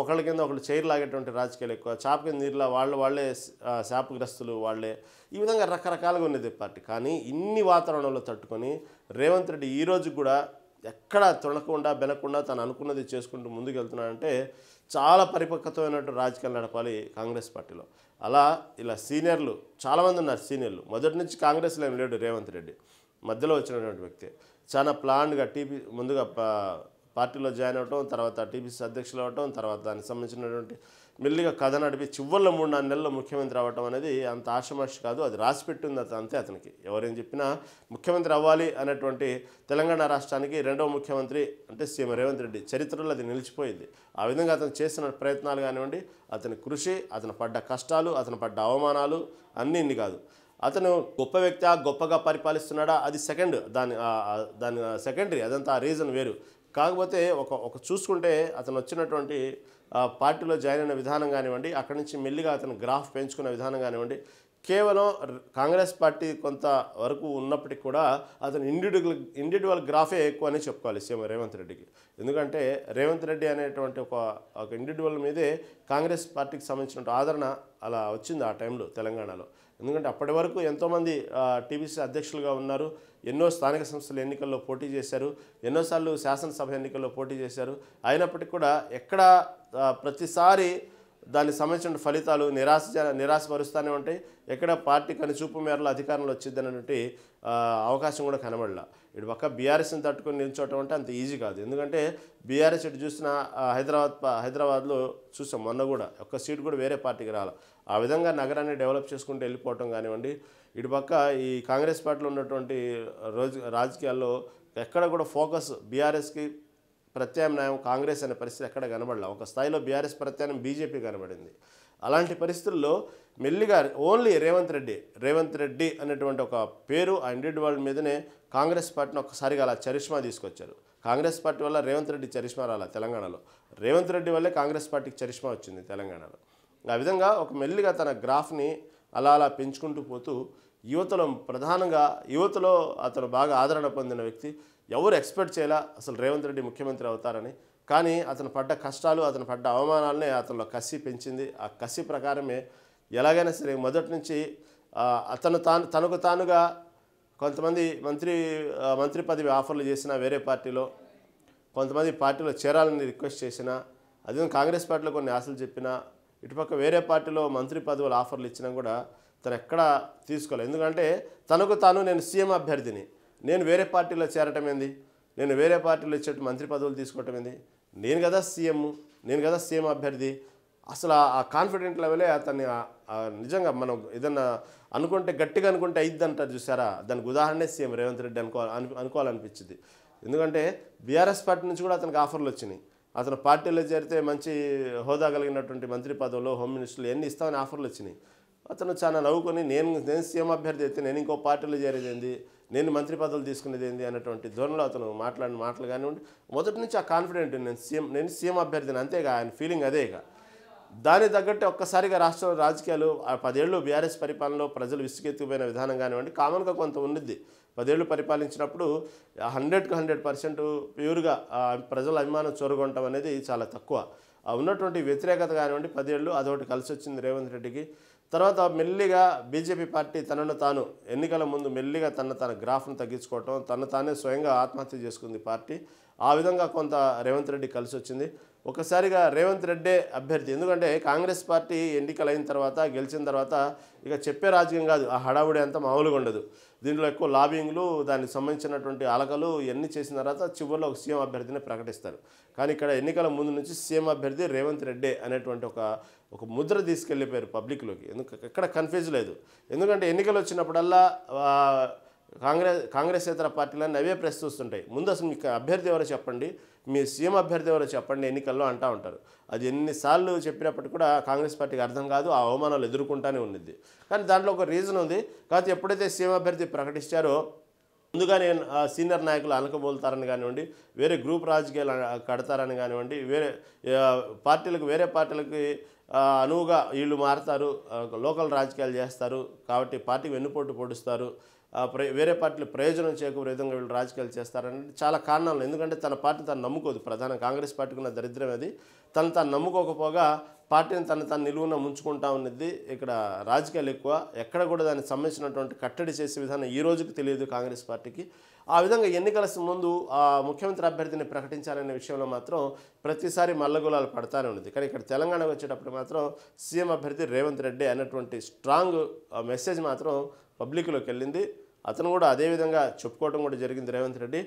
Speaker 1: ఒకళ్ళ కింద ఒకళ్ళు చైర్ లాగేటువంటి రాజకీయాలు ఎక్కువ, చాప కింద నీరులా వాళ్ళే శాపగ్రస్తులు వాళ్ళే, ఈ విధంగా రకరకాలుగా ఉన్నది పార్టీ. కానీ ఇన్ని వాతావరణంలో తట్టుకొని రేవంత్ రెడ్డి ఈ రోజు కూడా ఎక్కడ తొణకుండా బెనకుండా తను అనుకున్నది చేసుకుంటూ ముందుకు వెళ్తున్నాడంటే చాలా పరిపక్వతమైనటువంటి రాజకీయాలు నడపాలి కాంగ్రెస్ పార్టీలో. ఇలా సీనియర్లు చాలామంది ఉన్నారు. సీనియర్లు మొదటి నుంచి కాంగ్రెస్లో ఏం లేడు రేవంత్ రెడ్డి, మధ్యలో వచ్చినటువంటి వ్యక్తి. చాలా ప్లాన్గా ముందుగా పార్టీలో జాయిన్ అవ్వటం, తర్వాత టీపీసీ అధ్యక్షులు అవ్వటం, తర్వాత దానికి సంబంధించినటువంటి మెల్లిగా కథ నడిపి చివరిలో 3-4 నెలల్లో ముఖ్యమంత్రి అవ్వటం అనేది అంత ఆషమాషి కాదు. అది రాసిపెట్టింది అంతే. అతనికి ఎవరేం చెప్పినా ముఖ్యమంత్రి అవ్వాలి అనేటువంటి తెలంగాణ రాష్ట్రానికి 2వ ముఖ్యమంత్రి అంటే సీఎం రేవంత్ రెడ్డి చరిత్రలో అది నిలిచిపోయింది. ఆ విధంగా అతను చేసిన ప్రయత్నాలు కానివ్వండి, అతని కృషి, అతను పడ్డ కష్టాలు, అతను పడ్డ అవమానాలు అన్నీ ఇన్ని కాదు. అతను గొప్ప వ్యక్తి, గొప్పగా పరిపాలిస్తున్నాడా అది దాని సెకండరీ, అదంతా రీజన్ వేరు. కాకపోతే ఒక చూసుకుంటే అతను వచ్చినటువంటి పార్టీలో జాయిన్ అయిన విధానం కానివ్వండి, అక్కడి నుంచి మెల్లిగా అతను గ్రాఫ్ పెంచుకున్న విధానం కానివ్వండి, కేవలం కాంగ్రెస్ పార్టీ కొంత వరకు ఉన్నప్పటికీ కూడా అతను ఇండివిజువల్ గ్రాఫే ఎక్కువ అని చెప్పుకోవాలి సీఎం రేవంత్ రెడ్డికి. ఎందుకంటే రేవంత్ రెడ్డి అనేటువంటి ఒక ఇండివిజువల్ మీదే కాంగ్రెస్ పార్టీకి సంబంధించిన ఆదరణ అలా వచ్చింది ఆ టైంలో తెలంగాణలో. ఎందుకంటే అప్పటి వరకు ఎంతోమంది టీపీసీ అధ్యక్షులుగా ఉన్నారు, ఎన్నో స్థానిక సంస్థల ఎన్నికల్లో పోటీ చేశారు, ఎన్నోసార్లు శాసనసభ ఎన్నికల్లో పోటీ చేశారు. అయినప్పటికీ కూడా ఎక్కడ ప్రతిసారి దానికి సంబంధించిన ఫలితాలు నిరాశపరుస్తూనే ఉంటాయి. ఎక్కడ పార్టీ కనుచూపు మేరలో అధికారంలో వచ్చిందనేటువంటి అవకాశం కూడా కనబడలా. ఇటు పక్క బీఆర్ఎస్ని తట్టుకొని నిల్చోవటం అంటే అంత ఈజీ కాదు. ఎందుకంటే బీఆర్ఎస్ ఇటు చూసిన హైదరాబాద్లో చూసాం, మొన్న కూడా ఒక్క సీటు కూడా వేరే పార్టీకి రాలి. ఆ విధంగా నగరాన్ని డెవలప్ చేసుకుంటూ వెళ్ళిపోవటం కానివ్వండి. ఇటు పక్క ఈ కాంగ్రెస్ పార్టీలో ఉన్నటువంటి రాజకీయాల్లో ఎక్కడ కూడా ఫోకస్ బీఆర్ఎస్కి ప్రత్యామ్నాయం కాంగ్రెస్ అనే పరిస్థితి ఎక్కడ కనబడలే. ఒక స్థాయిలో బీఆర్ఎస్ ప్రత్యామ్నాయం బీజేపీ కనబడింది. అలాంటి పరిస్థితుల్లో మెల్లిగా ఓన్లీ రేవంత్ రెడ్డి అనేటువంటి ఒక పేరు ఆ ఇండివిజువల్ మీదనే కాంగ్రెస్ పార్టీని ఒక్కసారిగా అలా చరిష్మా తీసుకొచ్చారు. కాంగ్రెస్ పార్టీ వల్ల రేవంత్ రెడ్డి చరిష్మా రాలా తెలంగాణలో, రేవంత్ రెడ్డి వల్లే కాంగ్రెస్ పార్టీకి చరిష్మా వచ్చింది తెలంగాణలో. ఆ విధంగా ఒక మెల్లిగా తన గ్రాఫ్ని అలా పెంచుకుంటూ పోతూ యువతలో అతను బాగా ఆదరణ పొందిన వ్యక్తి. ఎవరు ఎక్స్పెక్ట్ చేయాలా అసలు రేవంత్ రెడ్డి ముఖ్యమంత్రి అవుతారని. కానీ అతను పడ్డ కష్టాలు, అతను పడ్డ అవమానాలనే అతనిలో కసి పెంచింది. ఆ కసి ప్రకారమే ఎలాగైనా సరే మొదటి నుంచి తనకు తానుగా కొంతమంది మంత్రి పదవి ఆఫర్లు చేసిన వేరే పార్టీలో, కొంతమంది పార్టీలో చేరాలని రిక్వెస్ట్ చేసినా, అదే కాంగ్రెస్ పార్టీలో కొన్ని ఆశలు చెప్పినా, ఇటుపక్క వేరే పార్టీలో మంత్రి పదవులు ఆఫర్లు ఇచ్చినా కూడా తను ఎక్కడా తీసుకోలేదు. ఎందుకంటే తనకు తాను నేను సీఎం అభ్యర్థిని, నేను వేరే పార్టీలో చేరటం ఏంది, నేను వేరే పార్టీలో ఇచ్చేట్టు మంత్రి పదవులు తీసుకోవటం ఏంది, నేను కదా సీఎం అభ్యర్థి. అసలు ఆ కాన్ఫిడెంట్ లెవెలే అతన్ని నిజంగా మనం ఏదన్నా గట్టిగా అనుకుంటే అయిద్ది అంటారు చూసారా, దానికి ఉదాహరణే సీఎం రేవంత్ రెడ్డి అనుకోవాలనిపించింది. ఎందుకంటే బీఆర్ఎస్ పార్టీ నుంచి కూడా అతనికి ఆఫర్లు వచ్చినాయి. అతను పార్టీలో చేరితే మంచి హోదా కలిగినటువంటి మంత్రి పదవులు, హోమ్ మినిస్టర్లు ఎన్ని ఇస్తామని ఆఫర్లు వచ్చినాయి. అతను చాలా నవ్వుకొని నేను సీఎం అభ్యర్థి అయితే నేను ఇంకో పార్టీలో చేరేది ఏంది, నేను మంత్రి పదవులు తీసుకునేది ఏంది అన్నటువంటి ధోరణిలో అతను మాట్లాడిన మాటలు కానివ్వండి. మొదటి నుంచి ఆ కాన్ఫిడెంట్ నేను సీఎం అభ్యర్థిని, అంతేగా ఆయన ఫీలింగ్ అదే. ఇక దానికి తగ్గట్టు ఒక్కసారిగా రాష్ట్ర రాజకీయాలు 10 ఏళ్ళు బీఆర్ఎస్ పరిపాలనలో ప్రజలు విసుగెత్తిపోయిన విధానం కానివ్వండి, కామన్గా కొంత ఉండిద్ది. 10 ఏళ్ళు పరిపాలించినప్పుడు 100% ప్యూర్గా ప్రజల అభిమానం చొరగొనటం అనేది చాలా తక్కువ. ఉన్నటువంటి వ్యతిరేకత కానివ్వండి 10 ఏళ్ళు అదొకటి కలిసి వచ్చింది రేవంత్ రెడ్డికి. తర్వాత మెల్లిగా బీజేపీ పార్టీ తనను తాను ఎన్నికల ముందు మెల్లిగా తన గ్రాఫ్ను తగ్గించుకోవటం, తానే స్వయంగా ఆత్మహత్య చేసుకుంది పార్టీ. ఆ విధంగా కొంత రేవంత్ రెడ్డి కలిసి వచ్చింది. ఒకసారిగా రేవంత్ రెడ్డే అభ్యర్థి. ఎందుకంటే కాంగ్రెస్ పార్టీ ఎన్నికలు అయిన తర్వాత గెలిచిన తర్వాత ఇక చెప్పే రాజకీయం కాదు, ఆ హడావుడి అంతా మామూలుగా ఉండదు. దీంట్లో ఎక్కువ లాబింగ్లు, దానికి సంబంధించినటువంటి అలకలు ఇవన్నీ చేసిన తర్వాత చివరిలో ఒక సీఎం అభ్యర్థిని ప్రకటిస్తారు. కానీ ఇక్కడ ఎన్నికల ముందు నుంచి సీఎం అభ్యర్థి రేవంత్ రెడ్డి అనేటువంటి ఒక ముద్ర తీసుకెళ్ళిపోయారు పబ్లిక్లోకి. ఎక్కడ కన్ఫ్యూజ్ లేదు. ఎందుకంటే ఎన్నికలు వచ్చినప్పుడల్లా కాంగ్రెసేతర పార్టీలన్నీ అవే ప్రశ్నిస్తుంటాయి, ముందు అసలు మీకు అభ్యర్థి ఎవరో చెప్పండి, మీ సీఎం అభ్యర్థి ఎవరో చెప్పండి ఎన్నికల్లో అంటూ ఉంటారు. అది ఎన్నిసార్లు చెప్పినప్పటికీ కూడా కాంగ్రెస్ పార్టీకి అర్థం కాదు, ఆ అవమానాలు ఎదుర్కొంటూనే ఉండిద్ది. కానీ దాంట్లో ఒక రీజన్ ఉంది. కాకపోతే ఎప్పుడైతే సీఎం అభ్యర్థి ప్రకటించారో ముందుగానే సీనియర్ నాయకులు అనకబోలుతారని కానివ్వండి, వేరే గ్రూప్ రాజకీయాలు కడతారని కానివ్వండి, వేరే పార్టీలకి అనువుగా వీళ్ళు మారుతారు, లోకల్ రాజకీయాలు చేస్తారు కాబట్టి పార్టీకి వెన్నుపోటు పొడుస్తారు, వేరే పార్టీలు ప్రయోజనం చేకూరే విధంగా వీళ్ళు రాజకీయాలు చేస్తారని చాలా కారణాలు. ఎందుకంటే తన పార్టీ తను నమ్ముకోదు. ప్రధాన కాంగ్రెస్ పార్టీకి ఉన్న దరిద్రం అది. తను నమ్ముకోకపోగా పార్టీని తను నిలువున ముంచుకుంటా ఉన్నది. ఇక్కడ రాజకీయాలు ఎక్కువ, ఎక్కడ కూడా దానికి సంబంధించినటువంటి కట్టడి చేసే విధానం ఈ రోజుకి తెలియదు కాంగ్రెస్ పార్టీకి. ఆ విధంగా ఎన్నికల ముందు ముఖ్యమంత్రి అభ్యర్థిని ప్రకటించాలనే విషయంలో మాత్రం ప్రతిసారి మల్లగులాలు పడతానే ఉన్నది. కానీ ఇక్కడ తెలంగాణకు వచ్చేటప్పుడు మాత్రం సీఎం అభ్యర్థి రేవంత్ రెడ్డి అనేటువంటి స్ట్రాంగ్ మెసేజ్ మాత్రం పబ్లిక్లోకి వెళ్ళింది. అతను కూడా అదేవిధంగా చెప్పుకోవడం కూడా జరిగింది రేవంత్ రెడ్డి.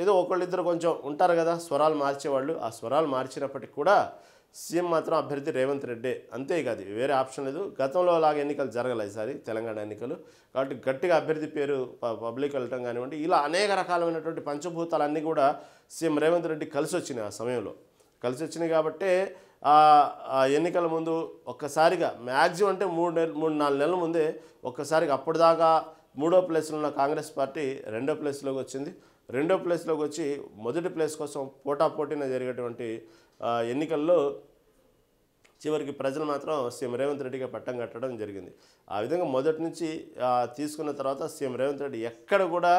Speaker 1: ఏదో ఒకళ్ళిద్దరు కొంచెం ఉంటారు కదా స్వరాలు మార్చేవాళ్ళు, ఆ స్వరాలు మార్చినప్పటికి కూడా సీఎం మాత్రం అభ్యర్థి రేవంత్ రెడ్డి, అంతేకాదు వేరే ఆప్షన్ లేదు. గతంలో లాగా ఎన్నికలు జరగలేదు ఈసారి తెలంగాణ ఎన్నికలు, కాబట్టి గట్టిగా అభ్యర్థి పేరు పబ్లిక్ వెళ్ళటం కానివ్వండి, ఇలా అనేక రకాలైనటువంటి పంచభూతాలన్నీ కూడా సీఎం రేవంత్ రెడ్డి కలిసి వచ్చినాయి. ఆ సమయంలో కలిసి వచ్చినాయి కాబట్టే ఎన్నికల ముందు ఒక్కసారిగా మ్యాక్సిమం అంటే 3-4 నెలల ముందే ఒక్కసారిగా అప్పటిదాకా 3వ ప్లేస్లో ఉన్న కాంగ్రెస్ పార్టీ 2వ ప్లేస్లోకి వచ్చింది. 2వ ప్లేస్లోకి వచ్చి మొదటి ప్లేస్ కోసం పోటాపోటీన జరిగేటువంటి ఎన్నికల్లో చివరికి ప్రజలు మాత్రం సీఎం రేవంత్ రెడ్డిగా పట్టం కట్టడం జరిగింది. ఆ విధంగా మొదటి నుంచి తీసుకున్న తర్వాత సీఎం రేవంత్ రెడ్డి ఎక్కడ కూడా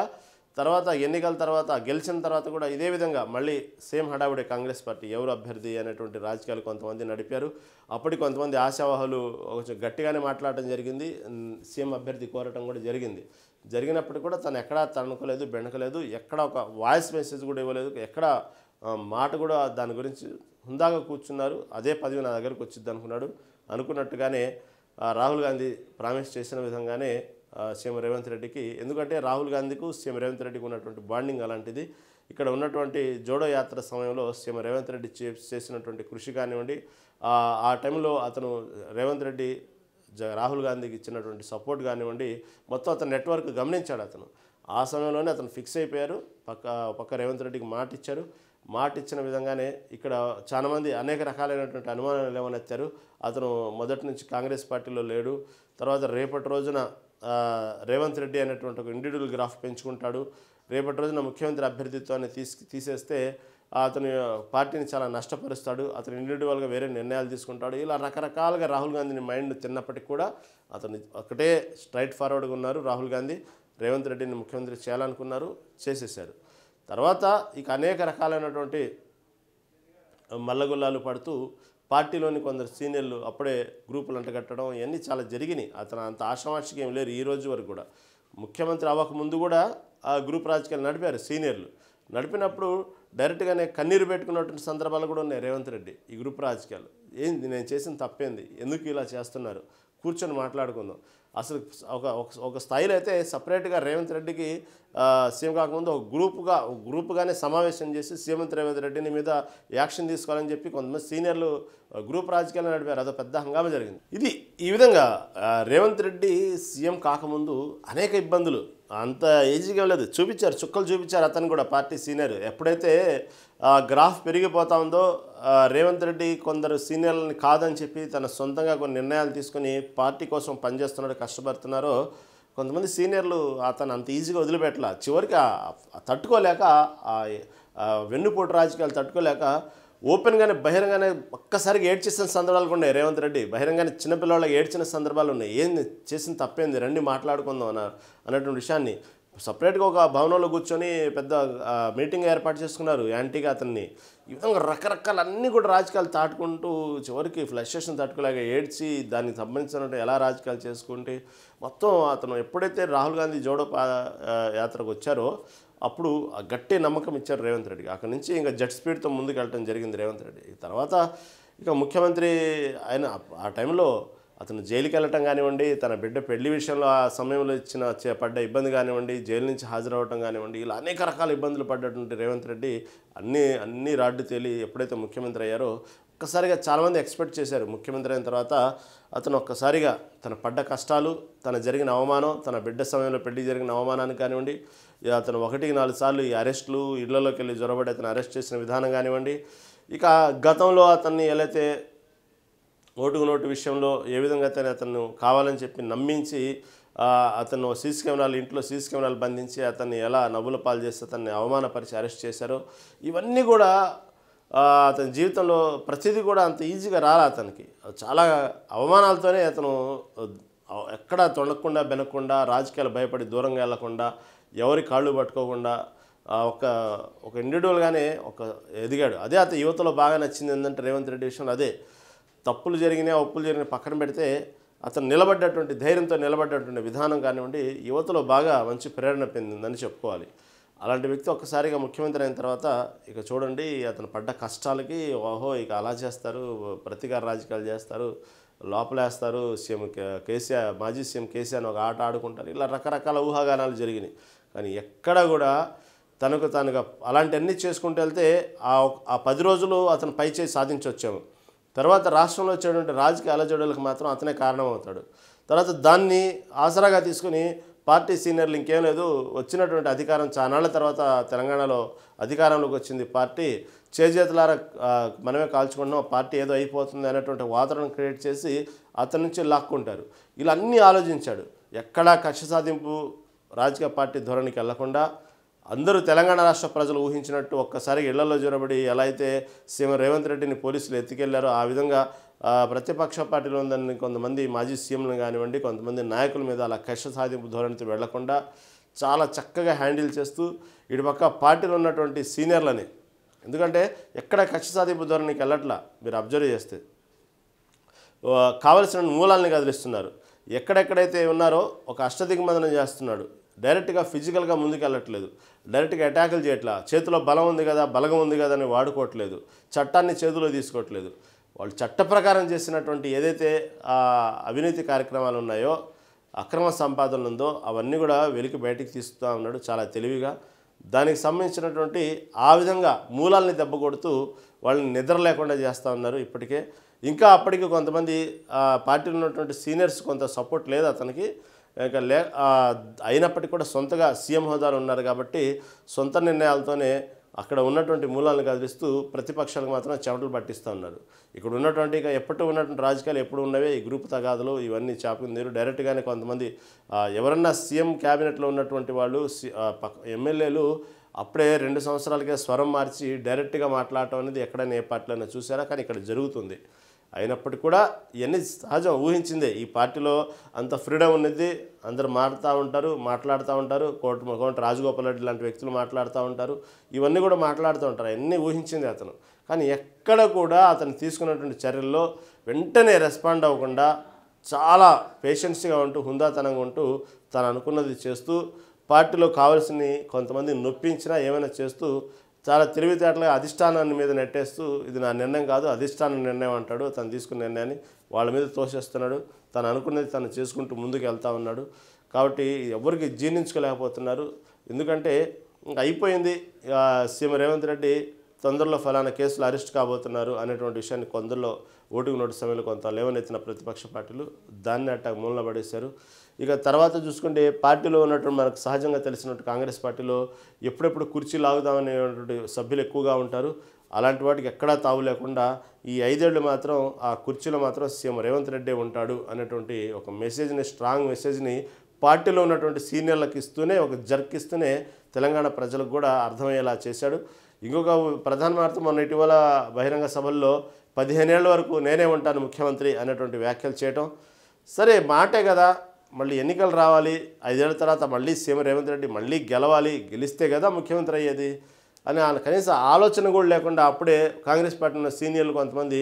Speaker 1: తర్వాత ఎన్నికల తర్వాత గెలిచిన తర్వాత కూడా ఇదే విధంగా మళ్ళీ సేమ్ హడావుడే కాంగ్రెస్ పార్టీ ఎవరు అభ్యర్థి అనేటువంటి రాజకీయాలు కొంతమంది నడిపారు. అప్పటికి కొంతమంది ఆశావాహులు కొంచెం గట్టిగానే మాట్లాడటం జరిగింది, సీఎం అభ్యర్థి కోరటం కూడా జరిగినప్పుడు కూడా తను ఎక్కడా తణుకోలేదు, బెణకలేదు, ఎక్కడ ఒక వాయిస్ మెసేజ్ కూడా ఇవ్వలేదు, ఎక్కడ మాట కూడా దాని గురించి హుందాగా కూర్చున్నారు. అదే పదవి నా దగ్గరకు వచ్చింది అనుకున్నట్టుగానే రాహుల్ గాంధీ ప్రామిస్ చేసిన విధంగానే సీఎం రేవంత్ రెడ్డికి, ఎందుకంటే రాహుల్ గాంధీకు సీఎం రేవంత్ రెడ్డికి ఉన్నటువంటి బాండింగ్ అలాంటిది. ఇక్కడ ఉన్నటువంటి జోడో యాత్ర సమయంలో సీఎం రేవంత్ రెడ్డి చేసినటువంటి కృషి కానివ్వండి, ఆ టైంలో అతను రేవంత్ రెడ్డి రాహుల్ గాంధీకి ఇచ్చినటువంటి సపోర్ట్ కానివ్వండి, మొత్తం అతను నెట్వర్క్ గమనించాడు. అతను ఆ సమయంలోనే అతను ఫిక్స్ అయిపోయారు. పక్క రేవంత్ రెడ్డికి మాట ఇచ్చారు. మాట ఇచ్చిన విధంగానే ఇక్కడ చాలామంది అనేక రకాలైనటువంటి అనుమానాలు లేవనెత్తారు. అతను మొదటి నుంచి కాంగ్రెస్ పార్టీలో లేడు, తర్వాత రేపటి రోజున రేవంత్ రెడ్డి అనేటువంటి ఒక ఇండివిజువల్ గ్రాఫ్ పెంచుకుంటాడు, రేపటి రోజున ముఖ్యమంత్రి అభ్యర్థిత్వాన్ని తీసేస్తే అతను పార్టీని చాలా నష్టపరుస్తాడు, అతను ఇండివిజువల్గా వేరే నిర్ణయాలు తీసుకుంటాడు. ఇలా రకరకాలుగా రాహుల్ గాంధీని మైండ్ తిన్నప్పటికీ కూడా అతను ఒకటే స్ట్రైట్ ఫార్వర్డ్గా ఉన్నారు. రాహుల్ గాంధీ రేవంత్ రెడ్డిని ముఖ్యమంత్రి చేయాలనుకున్నారు, చేసేశారు. తర్వాత ఇక అనేక రకాలైనటువంటి మల్లగుల్లాలు పడుతూ పార్టీలోని కొందరు సీనియర్లు అప్పుడే గ్రూపులు అంటగట్టడం ఇవన్నీ చాలా జరిగినాయి. అతను అంత ఆషామాషిగా ఏం లేరు. ఈ రోజు వరకు కూడా ముఖ్యమంత్రి అవ్వకముందు కూడా ఆ గ్రూప్ రాజకీయాలు నడిపారు సీనియర్లు. నడిపినప్పుడు డైరెక్ట్గానే కన్నీరు పెట్టుకున్నటువంటి సందర్భాలు కూడా ఉన్నాయి. రేవంత్ రెడ్డి ఈ గ్రూప్ రాజకీయాలు ఏంది, నేను చేసిన తప్పేంది, ఎందుకు ఇలా చేస్తున్నారు, కూర్చొని మాట్లాడుకుందాం. అసలు ఒక స్థాయిలో అయితే సపరేట్గా రేవంత్ రెడ్డికి సీఎం కాకముందు ఒక గ్రూప్గానే సమావేశం చేసి సీఎం రేవంత్ రెడ్డిని మీద యాక్షన్ తీసుకోవాలని చెప్పి కొంతమంది సీనియర్లు గ్రూప్ రాజకీయాలు నడిపారు. అదో పెద్ద హంగామా జరిగింది. ఈ విధంగా రేవంత్ రెడ్డి సీఎం కాకముందు అనేక ఇబ్బందులు, అంత ఈజీగా లేదు, చుక్కలు చూపించారు. అతను కూడా పార్టీ సీనియర్ ఎప్పుడైతే గ్రాఫ్ పెరిగిపోతా ఉందో రేవంత్ రెడ్డి కొందరు సీనియర్లని కాదని చెప్పి తన సొంతంగా కొన్ని నిర్ణయాలు తీసుకుని పార్టీ కోసం పనిచేస్తున్నాడు, కష్టపడుతున్నారో కొంతమంది సీనియర్లు అతను అంత ఈజీగా వదిలిపెట్టలా. చివరికి తట్టుకోలేక వెన్నుపోటు రాజకీయాలు తట్టుకోలేక ఓపెన్గానే బహిరంగానే ఒక్కసారిగా ఏడ్చేసిన సందర్భాలు కూడా ఉన్నాయి. రేవంత్ రెడ్డి బహిరంగానే చిన్నపిల్లలకి ఏడ్చిన సందర్భాలు ఉన్నాయి. ఏంది చేసిన తప్పేంది, రండి మాట్లాడుకుందాం అన్నటువంటి విషయాన్ని సపరేట్గా ఒక భవనంలో కూర్చొని పెద్ద మీటింగ్ ఏర్పాటు చేసుకున్నారు యాంటీగా అతన్ని. ఈ విధంగా రకరకాలన్నీ కూడా రాజకీయాలు దాటుకుంటూ చివరికి ఫ్లస్ట్రేషన్ తట్టుకోలేక ఏడ్చి దానికి సంబంధించినట్టు ఎలా రాజకీయాలు చేసుకుంటే మొత్తం అతను ఎప్పుడైతే రాహుల్ గాంధీ జోడో యాత్రకు వచ్చారో అప్పుడు గట్టి నమ్మకం ఇచ్చారు రేవంత్ రెడ్డికి. అక్కడి నుంచి ఇంకా జెట్ స్పీడ్తో ముందుకు వెళ్ళడం జరిగింది రేవంత్ రెడ్డి. తర్వాత ఇక ముఖ్యమంత్రి ఆయన ఆ టైంలో అతను జైలుకి వెళ్ళటం కానివ్వండి, తన బిడ్డ పెళ్లి విషయంలో ఆ సమయంలో పడ్డ ఇబ్బంది కానివ్వండి, జైలు నుంచి హాజరవటం కానివ్వండి, ఇలా అనేక రకాల ఇబ్బందులు పడ్డటువంటి రేవంత్ రెడ్డి అన్నీ రాడ్డు తేలి ఎప్పుడైతే ముఖ్యమంత్రి అయ్యారో ఒక్కసారిగా చాలామంది ఎక్స్పెక్ట్ చేశారు ముఖ్యమంత్రి అయిన తర్వాత అతను ఒక్కసారిగా తన పడ్డ కష్టాలు, తన జరిగిన అవమానం, తన బిడ్డ సమయంలో పెళ్లి జరిగిన అవమానాన్ని కానివ్వండి, అతను 1-4 సార్లు ఈ అరెస్టులు, ఇళ్లలోకి వెళ్ళి జొరబడి అతను అరెస్ట్ చేసిన విధానం కానివ్వండి, ఇక గతంలో అతన్ని ఎలా అయితే ఓటుకు నోటు విషయంలో ఏ విధంగా అతను కావాలని చెప్పి నమ్మించి అతను ఇంట్లో సీసీ కెమెరాలు బంధించి అతన్ని ఎలా నవ్వుల పాలు చేసి అతన్ని అవమానపరిచి అరెస్ట్ చేశారో ఇవన్నీ కూడా అతని జీవితంలో ప్రతిదీ కూడా అంత ఈజీగా రాలే. అతనికి చాలా అవమానాలతోనే అతను ఎక్కడా తొణకుండా బెనకుండా, రాజకీయాలు భయపడి దూరంగా వెళ్లకుండా, ఎవరి కాళ్ళు పట్టుకోకుండా ఒక ఇండివిజువల్గానే ఎదిగాడు. అదే అతను యువతలో బాగా నచ్చింది ఏంటంటే రేవంత్ రెడ్డి విషయంలో అదే. తప్పులు జరిగినాయి, ఒప్పులు జరిగినాయి పక్కన పెడితే అతను నిలబడ్డటువంటి ధైర్యంతో నిలబడ్డటువంటి విధానం కానివ్వండి యువతలో బాగా మంచి ప్రేరణ పొందిందని చెప్పుకోవాలి. అలాంటి వ్యక్తి ఒక్కసారిగా ముఖ్యమంత్రి అయిన తర్వాత ఇక చూడండి అతను పడ్డ కష్టాలకి ఇక అలా చేస్తారు, ప్రతీకార రాజకీయాలు చేస్తారు, లోపలేస్తారు, మాజీ సీఎం కేసీఆర్ ఒక ఆట ఆడుకుంటారు, ఇలా రకరకాల ఊహాగానాలు జరిగినాయి. కానీ ఎక్కడా కూడా తనగా అలాంటివన్నీ చేసుకుంటూ వెళ్తే ఆ 10 రోజులు అతను పై చేసి సాధించవచ్చాము. తర్వాత రాష్ట్రంలో వచ్చేటువంటి రాజకీయ అలజడులకు మాత్రం అతనే కారణమవుతాడు. తర్వాత దాన్ని ఆసరాగా తీసుకుని పార్టీ సీనియర్లు ఇంకేం లేదు, వచ్చినటువంటి అధికారం చానాళ్ల తర్వాత తెలంగాణలో అధికారంలోకి వచ్చింది పార్టీ, చేతులారా మనమే కాల్చుకుంటున్నాం, పార్టీ ఏదో అయిపోతుంది అనేటువంటి వాతావరణం క్రియేట్ చేసి అతని నుంచి లాక్కుంటారు. ఇలా అన్నీ ఆలోచించాడు. ఎక్కడా కక్ష సాధింపు రాజకీయ పార్టీ ధోరణికి వెళ్లకుండా అందరూ తెలంగాణ రాష్ట్ర ప్రజలు ఊహించినట్టు ఒక్కసారి ఇళ్లలో జొరబడి ఎలా అయితే సీఎం రేవంత్ రెడ్డిని పోలీసులు ఎత్తుకెళ్లారో ఆ విధంగా ప్రతిపక్ష పార్టీలో ఉందని కొంతమంది మాజీ సీఎంలు కానివ్వండి, కొంతమంది నాయకుల మీద అలా కక్ష సాధింపు ధోరణితో వెళ్లకుండా చాలా చక్కగా హ్యాండిల్ చేస్తూ ఇటుపక్క పార్టీలో ఉన్నటువంటి సీనియర్లని, ఎందుకంటే ఎక్కడ కక్ష సాధింపు ధోరణికి వెళ్ళట్లా మీరు అబ్జర్వ్ చేస్తే కావలసిన మూలాలని కదిలిస్తున్నారు. ఎక్కడెక్కడైతే ఉన్నారో ఒక అష్టదిగ్బంధనం చేస్తున్నాడు. డైరెక్ట్గా ఫిజికల్గా ముందుకు వెళ్ళట్లేదు, డైరెక్ట్గా అటాకులు చేయట్లా, చేతిలో బలం ఉంది కదా బలగం ఉంది కదా అని వాడుకోవట్లేదు, చట్టాన్ని చేతిలో తీసుకోవట్లేదు. వాళ్ళు చట్ట ప్రకారం చేసినటువంటి ఏదైతే అవినీతి కార్యక్రమాలు ఉన్నాయో, అక్రమ సంపాదన ఉందో అవన్నీ కూడా వెలికి బయటికి తీస్తూ ఉన్నాడు చాలా తెలివిగా. దానికి సంబంధించినటువంటి ఆ విధంగా మూలాల్ని దెబ్బ కొడుతూ వాళ్ళని నిద్ర లేకుండా చేస్తూ ఉన్నారు ఇప్పటికే. ఇంకా అప్పటికి కొంతమంది పార్టీలో ఉన్నటువంటి సీనియర్స్ కొంత సపోర్ట్ లేదు అతనికి. ఇంకా అయినప్పటికీ కూడా సొంతగా సీఎం హోదాలు ఉన్నారు కాబట్టి సొంత నిర్ణయాలతోనే అక్కడ ఉన్నటువంటి మూలాలను కదిలిస్తూ ప్రతిపక్షాలకు మాత్రం చెమటలు పట్టిస్తూ ఉన్నారు. ఇక్కడ ఉన్నటువంటి ఇక ఎప్పటి ఉన్నటువంటి రాజకీయాలు ఎప్పుడు ఉన్నవే ఈ గ్రూప్ తగాదులు ఇవన్నీ చాపుకుని నీరు. డైరెక్ట్గానే కొంతమంది ఎవరన్నా సీఎం క్యాబినెట్లో ఉన్నటువంటి వాళ్ళు ఎమ్మెల్యేలు అప్పుడే 2 సంవత్సరాలకే స్వరం మార్చి డైరెక్ట్గా మాట్లాడటం అనేది ఎక్కడైనా ఏ పార్టీలో చూసారా? కానీ ఇక్కడ జరుగుతుంది. అయినప్పటికీ కూడా ఇవన్నీ సహజం, ఊహించిందే. ఈ పార్టీలో అంత ఫ్రీడమ్ ఉన్నది, అందరు మాట్లాడుతూ ఉంటారు. కోట రాజగోపాల్ రెడ్డి లాంటి వ్యక్తులు మాట్లాడుతూ ఉంటారు, ఇవన్నీ కూడా మాట్లాడుతూ ఉంటారు. అన్నీ ఊహించింది అతను. కానీ ఎక్కడ కూడా అతను తీసుకున్నటువంటి చర్యల్లో వెంటనే రెస్పాండ్ అవ్వకుండా చాలా పేషెన్స్గా ఉంటూ హుందాతనంగా ఉంటూ తను అనుకున్నది చేస్తూ పార్టీలో కావాల్సిన కొంతమంది నొప్పించినా ఏమైనా చేస్తూ చాలా తెలివితేటలుగా అధిష్టానాన్ని మీద నెట్టేస్తూ ఇది నా నిర్ణయం కాదు అధిష్టానం నిర్ణయం అంటాడు. తను తీసుకున్న నిర్ణయాన్ని వాళ్ళ మీద తోసేస్తున్నాడు. తను అనుకున్నది తను చేసుకుంటూ ముందుకు వెళ్తూ ఉన్నాడు. కాబట్టి ఎవరికి జీర్ణించుకోలేకపోతున్నారు. ఎందుకంటే అయిపోయింది, సీఎం రేవంత్ రెడ్డి తొందరలో ఫలానా కేసులు అరెస్ట్ కాబోతున్నారు అనేటువంటి విషయాన్ని కొందరిలో ఓటింగ్ నోటు సమయంలో కొంత లేవనెత్తిన ప్రతిపక్ష పార్టీలు దాన్ని అట్ట మూలన పడేశారు. ఇక తర్వాత చూసుకుంటే పార్టీలో ఉన్నటువంటి మనకు సహజంగా తెలిసినట్టు కాంగ్రెస్ పార్టీలో ఎప్పుడెప్పుడు కుర్చీ లాగుదామనేటువంటి సభ్యులు ఎక్కువగా ఉంటారు. అలాంటి వాటికి ఎక్కడా తావు లేకుండా ఈ 5 ఏళ్ళు మాత్రం ఆ కుర్చీలో మాత్రం సీఎం రేవంత్ రెడ్డి ఉంటాడు అనేటువంటి ఒక మెసేజ్ని, స్ట్రాంగ్ మెసేజ్ని పార్టీలో ఉన్నటువంటి సీనియర్లకు ఇస్తూనే ఒక జర్క్ ఇస్తూనే తెలంగాణ ప్రజలకు కూడా అర్థమయ్యేలా చేశాడు. ఇంకొక ప్రధాన వార్త మొన్న ఇటీవల బహిరంగ సభల్లో 15 ఏళ్ల వరకు నేనే ఉంటాను ముఖ్యమంత్రి అనేటువంటి వ్యాఖ్యలు చేయటం. సరే మాటే కదా, మళ్ళీ ఎన్నికలు రావాలి, 5 ఏళ్ల తర్వాత మళ్ళీ సీఎం రేవంత్ రెడ్డి మళ్ళీ గెలవాలి, గెలిస్తే కదా ముఖ్యమంత్రి అయ్యేది అని కనీసం ఆలోచన కూడా లేకుండా అప్పుడే కాంగ్రెస్ పార్టీ ఉన్న సీనియర్లు కొంతమంది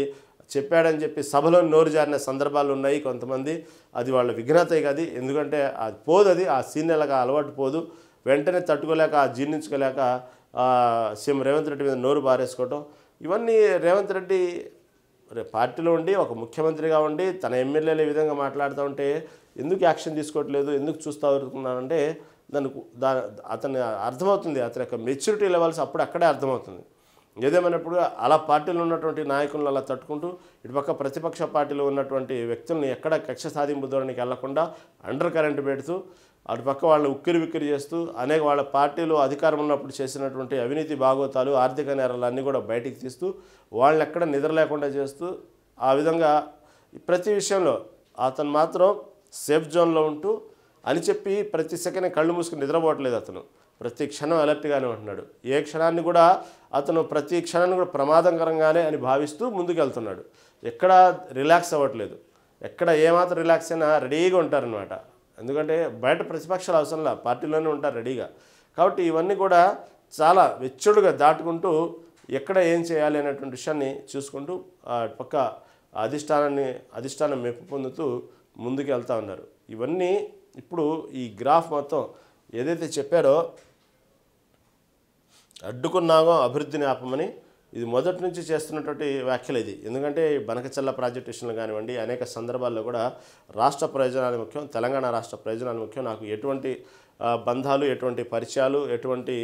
Speaker 1: చెప్పాడని చెప్పి సభలో నోరు జారిన సందర్భాలు ఉన్నాయి కొంతమంది. అది వాళ్ళ విఘ్నతే కాదు, ఎందుకంటే అది పోదు, అది ఆ సీనియర్లకు అలవాటు పోదు. వెంటనే తట్టుకోలేక జీర్ణించుకోలేక సీఎం రేవంత్ రెడ్డి మీద నోరు బారేసుకోవటం, ఇవన్నీ రేవంత్ రెడ్డి పార్టీలో ఉండి ఒక ముఖ్యమంత్రిగా ఉండి తన ఎమ్మెల్యేలు ఈ విధంగా మాట్లాడుతూ ఉంటే ఎందుకు యాక్షన్ తీసుకోవట్లేదు, ఎందుకు చూస్తూ ఉన్నానంటే అతను అర్థమవుతుంది, అతని యొక్క మెచ్యూరిటీ లెవెల్స్ అప్పుడు అక్కడే అర్థమవుతుంది. ఏదేమైనప్పుడు అలా పార్టీలో ఉన్నటువంటి నాయకులను అలా తట్టుకుంటూ ఇటుపక్క ప్రతిపక్ష పార్టీలో ఉన్నటువంటి వ్యక్తుల్ని ఎక్కడ కక్ష సాధింపు ధోరణికి వెళ్లకుండా అండర్ కరెంట్ పెడుతూ అటుపక్క వాళ్ళని ఉక్కిరి విక్కిరి చేస్తూ అనేక వాళ్ళ పార్టీలో అధికారం ఉన్నప్పుడు చేసినటువంటి అవినీతి భాగోతాలు, ఆర్థిక నేరాలు అన్నీ కూడా బయటికి తీస్తూ వాళ్ళని ఎక్కడ నిద్ర లేకుండా చేస్తూ ఆ విధంగా ప్రతి విషయంలో అతను మాత్రం సేఫ్ జోన్లో ఉంటూ అని చెప్పి ప్రతి సెకండ్ కళ్ళు మూసుకుని నిద్రపోవట్లేదు. అతను ప్రతి క్షణం అలర్ట్గానే ఉంటున్నాడు. ఏ క్షణాన్ని కూడా అతను ప్రతి క్షణాన్ని కూడా ప్రమాదకరంగానే అని భావిస్తూ ముందుకు వెళ్తున్నాడు. ఎక్కడ రిలాక్స్ అవ్వట్లేదు. ఎక్కడ ఏమాత్రం రిలాక్స్ అయినా రెడీగా ఉంటారనమాట. ఎందుకంటే బయట ప్రతిపక్షాలు అవసరంలా, పార్టీలోనే ఉంటారు రెడీగా. కాబట్టి ఇవన్నీ కూడా చాలా వెచ్చుడుగా దాటుకుంటూ ఎక్కడ ఏం చేయాలి అనేటువంటి విషయాన్ని చూసుకుంటూ పక్క అధిష్టానం మెప్పు పొందుతూ ముందుకు వెళ్తూ ఉన్నారు. ఇవన్నీ ఇప్పుడు ఈ గ్రాఫ్ మొత్తం ఏదైతే చెప్పారో అడ్డుకున్నాగో అభివృద్ధిని ఆపమని, ఇది మొదటి నుంచి చేస్తున్నటువంటి వ్యాఖ్యలు ఇది. ఎందుకంటే బనకచల్ల ప్రాజెక్టు విషయంలో కానివ్వండి అనేక సందర్భాల్లో కూడా రాష్ట్ర ప్రయోజనాలు ముఖ్యం, తెలంగాణ రాష్ట్ర ప్రయోజనాలు ముఖ్యం, నాకు ఎటువంటి బంధాలు, ఎటువంటి పరిచయాలు, ఎటువంటి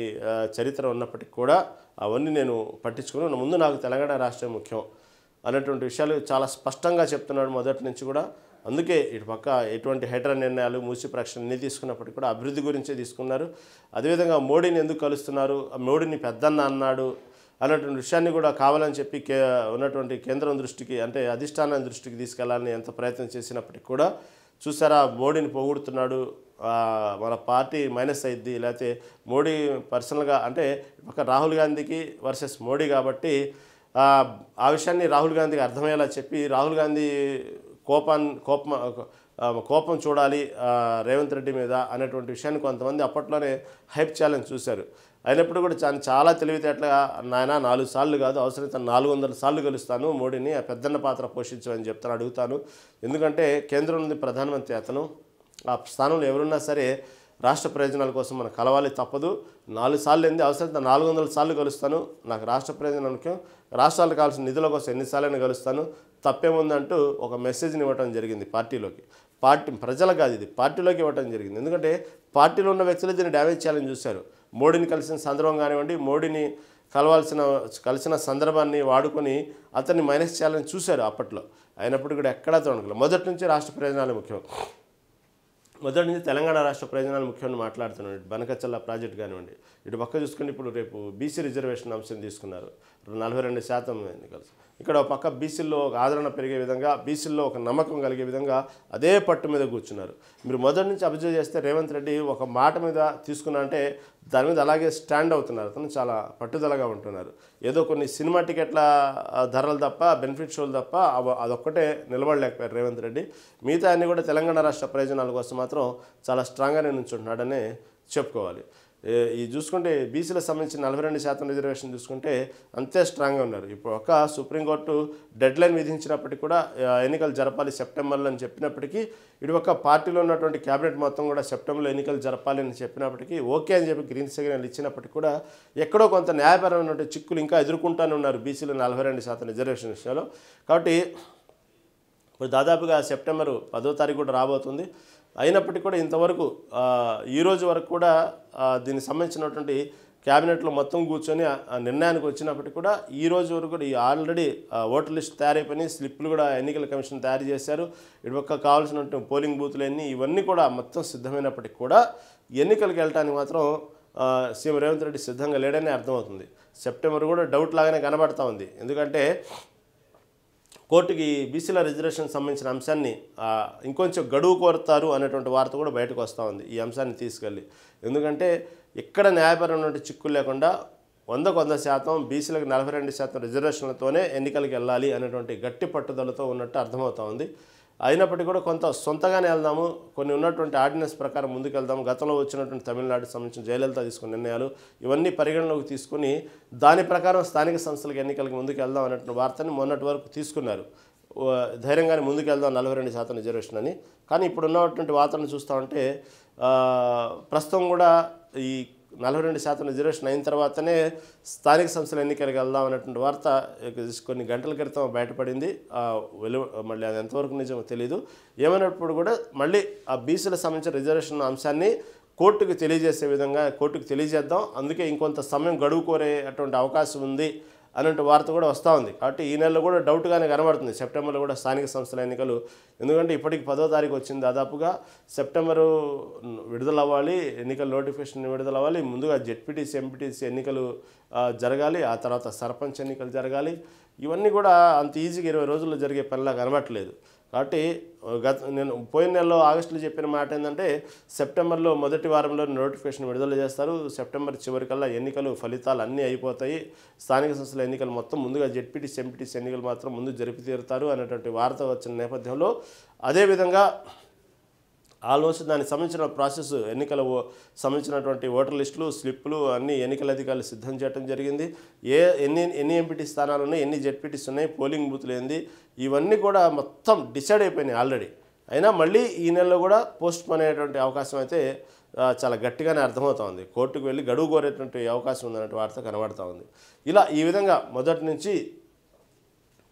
Speaker 1: చరిత్ర ఉన్నప్పటికీ కూడా అవన్నీ నేను పట్టించుకుని ముందు నాకు తెలంగాణ రాష్ట్రం ముఖ్యం అనేటువంటి విషయాలు చాలా స్పష్టంగా చెప్తున్నాడు మొదటి నుంచి కూడా. అందుకే ఇటు పక్క ఎటువంటి హైడ్రా నిర్ణయాలు, మూసి ప్రక్షణ అన్నీ తీసుకున్నప్పటికీ కూడా అభివృద్ధి గురించే తీసుకున్నారు. అదేవిధంగా మోడీని ఎందుకు కలుస్తున్నారు, మోడీని పెద్దన్న అన్నాడు అనేటువంటి విషయాన్ని కూడా కావాలని చెప్పి ఉన్నటువంటి కేంద్రం దృష్టికి అంటే అధిష్టానం దృష్టికి తీసుకెళ్లాలని ఎంత ప్రయత్నం చేసినప్పటికీ కూడా చూసారా మోడీని పొగుడుతున్నాడు, మన పార్టీ మైనస్ అయింది, లేకపోతే మోడీ పర్సనల్గా అంటే పక్క రాహుల్ గాంధీకి వర్సెస్ మోడీ కాబట్టి ఆ విషయాన్ని రాహుల్ గాంధీకి అర్థమయ్యేలా చెప్పి రాహుల్ గాంధీ కోపం చూడాలి రేవంత్ రెడ్డి మీద అనేటువంటి విషయాన్ని కొంతమంది అప్పట్లోనే హైప్ ఛాలెంజ్ చూశారు. అయినప్పుడు కూడా చాలా తెలివితేటలుగా నాయన 4 సార్లు కాదు అవసరమైతే 400 సార్లు గెలుస్తాను మోడీని, ఆ పెద్దన్న పాత్ర పోషించమని చెప్తాను, అడుగుతాను. ఎందుకంటే కేంద్రం నుండి ప్రధానమంత్రి అతను, ఆ స్థానంలో ఎవరున్నా సరే రాష్ట్ర ప్రయోజనాల కోసం మనం కలవాలి, తప్పదు. 4 సార్లు ఏంది అవసరం 400 సార్లు కలుస్తాను, నాకు రాష్ట్ర ప్రయోజనం ముఖ్యం, రాష్ట్రాలకు కావాల్సిన నిధుల కోసం ఎన్నిసార్లైనా కలుస్తాను, తప్పేముందంటూ ఒక మెసేజ్ని ఇవ్వటం జరిగింది పార్టీలోకి. ప్రజలకు కాదు, ఇది పార్టీలోకి ఇవ్వటం జరిగింది. ఎందుకంటే పార్టీలో ఉన్న వ్యక్తులు దీన్ని డ్యామేజ్ చేయాలని చూశారు. మోడీని కలిసిన సందర్భం కానివ్వండి, మోడీని కలిసిన సందర్భాన్ని వాడుకొని అతన్ని మైనస్ చేయాలని చూశారు అప్పట్లో. అయినప్పుడు కూడా ఎక్కడా తొణకలేదు. మొదటి నుంచి రాష్ట్ర ప్రయోజనాలు ముఖ్యం, మొదటి నుంచి తెలంగాణ రాష్ట్ర ప్రయోజనాలు ముఖ్యమని మాట్లాడుతున్నాడు. బనకచల్ల ప్రాజెక్ట్ కానివ్వండి, ఇటు పక్క చూసుకుని ఇప్పుడు రేపు బీసీ రిజర్వేషన్ అంశం తీసుకున్నారు, 42% ఎన్నికలు. ఇక్కడ ఒక పక్క బీసీల్లో ఒక ఆదరణ పెరిగే విధంగా, బీసీల్లో ఒక నమ్మకం కలిగే విధంగా అదే పట్టు మీద కూర్చున్నారు. మీరు మొదటి నుంచి అబ్జర్వ్ చేస్తే రేవంత్ రెడ్డి ఒక మాట మీద తీసుకున్నా అంటే దాని మీద అలాగే స్టాండ్ అవుతున్నారు. అతను చాలా పట్టుదలగా ఉంటున్నారు. ఏదో కొన్ని సినిమా టికెట్ల ధరలు తప్ప, బెనిఫిట్ షోలు తప్ప అదొక్కటే నిలబడలేకపోయారు రేవంత్ రెడ్డి. మిగతా అన్ని కూడా తెలంగాణ రాష్ట్ర ప్రయోజనాల కోసం మాత్రం చాలా స్ట్రాంగ్గానే నుంచుంటున్నాడనే చెప్పుకోవాలి. ఈ చూసుకుంటే బీసీలకు సంబంధించిన 42% రిజర్వేషన్ చూసుకుంటే అంతే స్ట్రాంగ్గా ఉన్నారు. ఇప్పుడు ఒక సుప్రీంకోర్టు డెడ్ లైన్ విధించినప్పటికీ కూడా ఎన్నికలు జరపాలి సెప్టెంబర్లో అని చెప్పినప్పటికీ, ఇటు ఒక పార్టీలో ఉన్నటువంటి క్యాబినెట్ మొత్తం కూడా సెప్టెంబర్లో ఎన్నికలు జరపాలి అని చెప్పినప్పటికీ, ఓకే అని చెప్పి గ్రీన్ సిగ్నల్ ఇచ్చినప్పటికీ కూడా ఎక్కడో కొంత న్యాయపరమైనటువంటి చిక్కులు ఇంకా ఎదుర్కొంటూనే ఉన్నారు బీసీలు 42% రిజర్వేషన్ విషయంలో. కాబట్టి ఇప్పుడు దాదాపుగా సెప్టెంబర్ 10వ తారీఖు కూడా రాబోతుంది. అయినప్పటికీ కూడా ఇంతవరకు ఈ రోజు వరకు కూడా దీనికి సంబంధించినటువంటి క్యాబినెట్లో మొత్తం కూర్చొని ఆ నిర్ణయానికి వచ్చినప్పటికీ కూడా ఈ రోజు వరకు కూడా ఈ ఆల్రెడీ ఓటర్ లిస్ట్ తయారైపోయినాయి, స్లిప్లు కూడా ఎన్నికల కమిషన్ తయారు చేశారు, ఇటుపక్క కావాల్సినటువంటి పోలింగ్ బూత్లు ఇవన్నీ కూడా మొత్తం సిద్ధమైనప్పటికీ కూడా ఎన్నికలకు వెళ్ళడానికి మాత్రం సీఎం రేవంత్ రెడ్డి సిద్ధంగా లేడని అర్థమవుతుంది. సెప్టెంబర్ కూడా డౌట్ లాగానే కనబడతా ఉంది. ఎందుకంటే కోర్టుకి బీసీల రిజర్వేషన్ సంబంధించిన అంశాన్ని ఇంకొంచెం గడువు కోరుతారు అనేటువంటి వార్త కూడా బయటకు వస్తూ ఉంది ఈ అంశాన్ని తీసుకెళ్ళి. ఎందుకంటే ఎక్కడ న్యాయపరమైన చిక్కులు లేకుండా 100% బీసీలకు 42% రిజర్వేషన్లతోనే ఎన్నికలకు వెళ్ళాలి అనేటువంటి గట్టి పట్టుదలతో ఉన్నట్టు అర్థమవుతూ ఉంది. అయినప్పటికీ కూడా కొంత సొంతగానే వెళ్దాము, కొన్ని ఉన్నటువంటి ఆర్డినెన్స్ ప్రకారం ముందుకు వెళ్దాము, గతంలో వచ్చినటువంటి తమిళనాడుకు సంబంధించిన జయలలిత తీసుకున్న నిర్ణయాలు ఇవన్నీ పరిగణలోకి తీసుకుని దాని ప్రకారం స్థానిక సంస్థలకు ఎన్నికలకు ముందుకు వెళ్దాం అనేటువంటి వార్తని మొన్నటి వరకు తీసుకున్నారు. ధైర్యంగానే ముందుకు వెళ్దాం 42% రిజర్వేషన్ అని. కానీ ఇప్పుడు ఉన్నటువంటి వార్తలను చూస్తూ ఉంటే ప్రస్తుతం కూడా ఈ 42% రిజర్వేషన్ అయిన తర్వాతనే స్థానిక సంస్థల ఎన్నికలకు వెళ్దాం అనేటువంటి వార్త కొన్ని గంటల క్రితం బయటపడింది. మళ్ళీ అది ఎంతవరకు నిజమో తెలీదు. ఏమైనప్పుడు కూడా మళ్ళీ ఆ బీసీలకు సంబంధించిన రిజర్వేషన్ అంశాన్ని కోర్టుకు తెలియజేసే విధంగా కోర్టుకు తెలియజేద్దాం, అందుకే ఇంకొంత సమయం గడువు కోరే అటువంటి అవకాశం ఉంది అన్నట్టు వార్త కూడా వస్తూ ఉంది. కాబట్టి ఈ నెలలో కూడా డౌట్గానే కనబడుతుంది సెప్టెంబర్లో కూడా స్థానిక సంస్థల ఎన్నికలు. ఎందుకంటే ఇప్పటికి 10వ తారీఖు వచ్చింది, దాదాపుగా సెప్టెంబరు విడుదల అవ్వాలి, ఎన్నికల నోటిఫికేషన్ విడుదల అవ్వాలి, ముందుగా జెడ్పీటీసీ ఎంపీటీసీ ఎన్నికలు జరగాలి, ఆ తర్వాత సర్పంచ్ ఎన్నికలు జరగాలి. ఇవన్నీ కూడా అంత ఈజీగా 20 రోజుల్లో జరిగే పనిలా కనబడట్లేదు. కాబట్టి నేను పోయిన నెలలో ఆగస్టులో చెప్పిన మాట ఏంటంటే సెప్టెంబర్లో మొదటి వారంలో నోటిఫికేషన్ విడుదల చేస్తారు, సెప్టెంబర్ చివరికల్లా ఎన్నికలు ఫలితాలు అన్నీ అయిపోతాయి, స్థానిక సంస్థల ఎన్నికలు మొత్తం ముందుగా జెడ్పీటీసీ ఎంపీటీసీ ఎన్నికలు మాత్రం ముందు జరిపి తీరుతారు అనేటువంటి వార్త వచ్చిన నేపథ్యంలో అదేవిధంగా ఆల్మోస్ట్ దానికి సంబంధించిన ప్రాసెస్ ఎన్నికల సంబంధించినటువంటి ఓటర్ లిస్టులు స్లిప్పులు అన్ని ఎన్నికల అధికారులు సిద్ధం చేయడం జరిగింది. ఎన్ని ఎంపీటీ స్థానాలు ఉన్నాయి, ఎన్ని జెడ్పీటీస్ ఉన్నాయి, పోలింగ్ బూత్లు ఏంది, ఇవన్నీ కూడా మొత్తం డిసైడ్ అయిపోయినాయి ఆల్రెడీ. అయినా మళ్ళీ ఈ నెలలో కూడా పోస్ట్ పోన్ అయ్యేటువంటి అవకాశం అయితే చాలా గట్టిగానే అర్థమవుతూ ఉంది. కోర్టుకు వెళ్ళి గడువు కోరేటువంటి అవకాశం ఉందన్నట్టు వార్త కనబడుతూ ఉంది. ఇలా ఈ విధంగా మొదటి నుంచి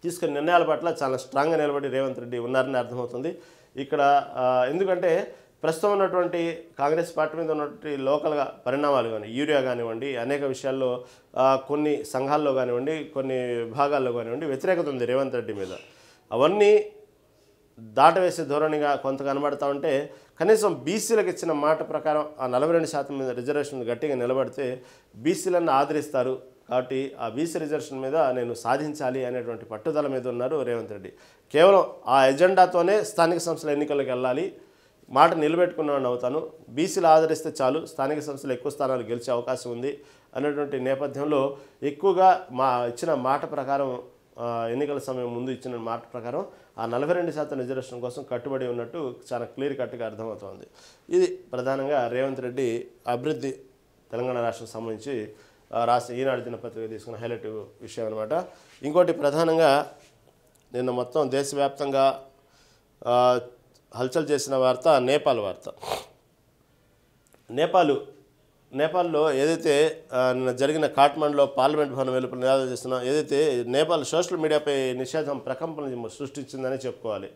Speaker 1: తీసుకున్న నిర్ణయాల పట్ల చాలా స్ట్రాంగ్గా నిలబడి రేవంత్ రెడ్డి ఉన్నారని అర్థమవుతుంది. ఇక్కడ ఎందుకంటే ప్రస్తుతం ఉన్నటువంటి కాంగ్రెస్ పార్టీ మీద ఉన్నటువంటి లోకల్గా పరిణామాలు కానీ, యూరియా కానివ్వండి, అనేక విషయాల్లో కొన్ని సంఘాల్లో కానివ్వండి, కొన్ని విభాగాల్లో కానివ్వండి వ్యతిరేకత ఉంది రేవంత్ రెడ్డి మీద. అవన్నీ దాటవేసే ధోరణిగా కొంత కనబడతా ఉంటే కనీసం బీసీలకు ఇచ్చిన మాట ప్రకారం ఆ 42% మీద రిజర్వేషన్ గట్టిగా నిలబడితే బీసీలను ఆదరిస్తారు. కాబట్టి ఆ బీసీ రిజర్వేషన్ మీద నేను సాధించాలి అనేటువంటి పట్టుదల మీద ఉన్నారు రేవంత్ రెడ్డి. కేవలం ఆ ఎజెండాతోనే స్థానిక సంస్థల ఎన్నికలకు వెళ్ళాలి, మాట నిలబెట్టుకున్నాను అవుతాను, బీసీలు ఆదరిస్తే చాలు స్థానిక సంస్థలు ఎక్కువ స్థానాలు గెలిచే అవకాశం ఉంది అనేటువంటి నేపథ్యంలో ఎక్కువగా ఇచ్చిన మాట ప్రకారం ఎన్నికల సమయం ముందు ఇచ్చిన మాట ప్రకారం ఆ 42% రిజర్వేషన్ కోసం కట్టుబడి ఉన్నట్టు చాలా క్లియర్ కట్గా అర్థమవుతోంది. ఇది ప్రధానంగా రేవంత్ రెడ్డి అభివృద్ధి తెలంగాణ రాష్ట్రం సంబంధించి రాష్ట్ర ఈనాడు దినపత్రిక తీసుకున్న హైలైట్ విషయం అనమాట. ఇంకోటి ప్రధానంగా నిన్న మొత్తం దేశవ్యాప్తంగా హల్చల్ చేసిన వార్త నేపాల్ వార్త. నేపాల్లో ఏదైతే నిన్న జరిగిన కాఠ్మండ్లో పార్లమెంట్ భవనం వెలుపల నిరాదరణ చేస్తున్న ఏదైతే నేపాల్ సోషల్ మీడియాపై నిషేధం ప్రకంపన సృష్టించిందని చెప్పుకోవాలి.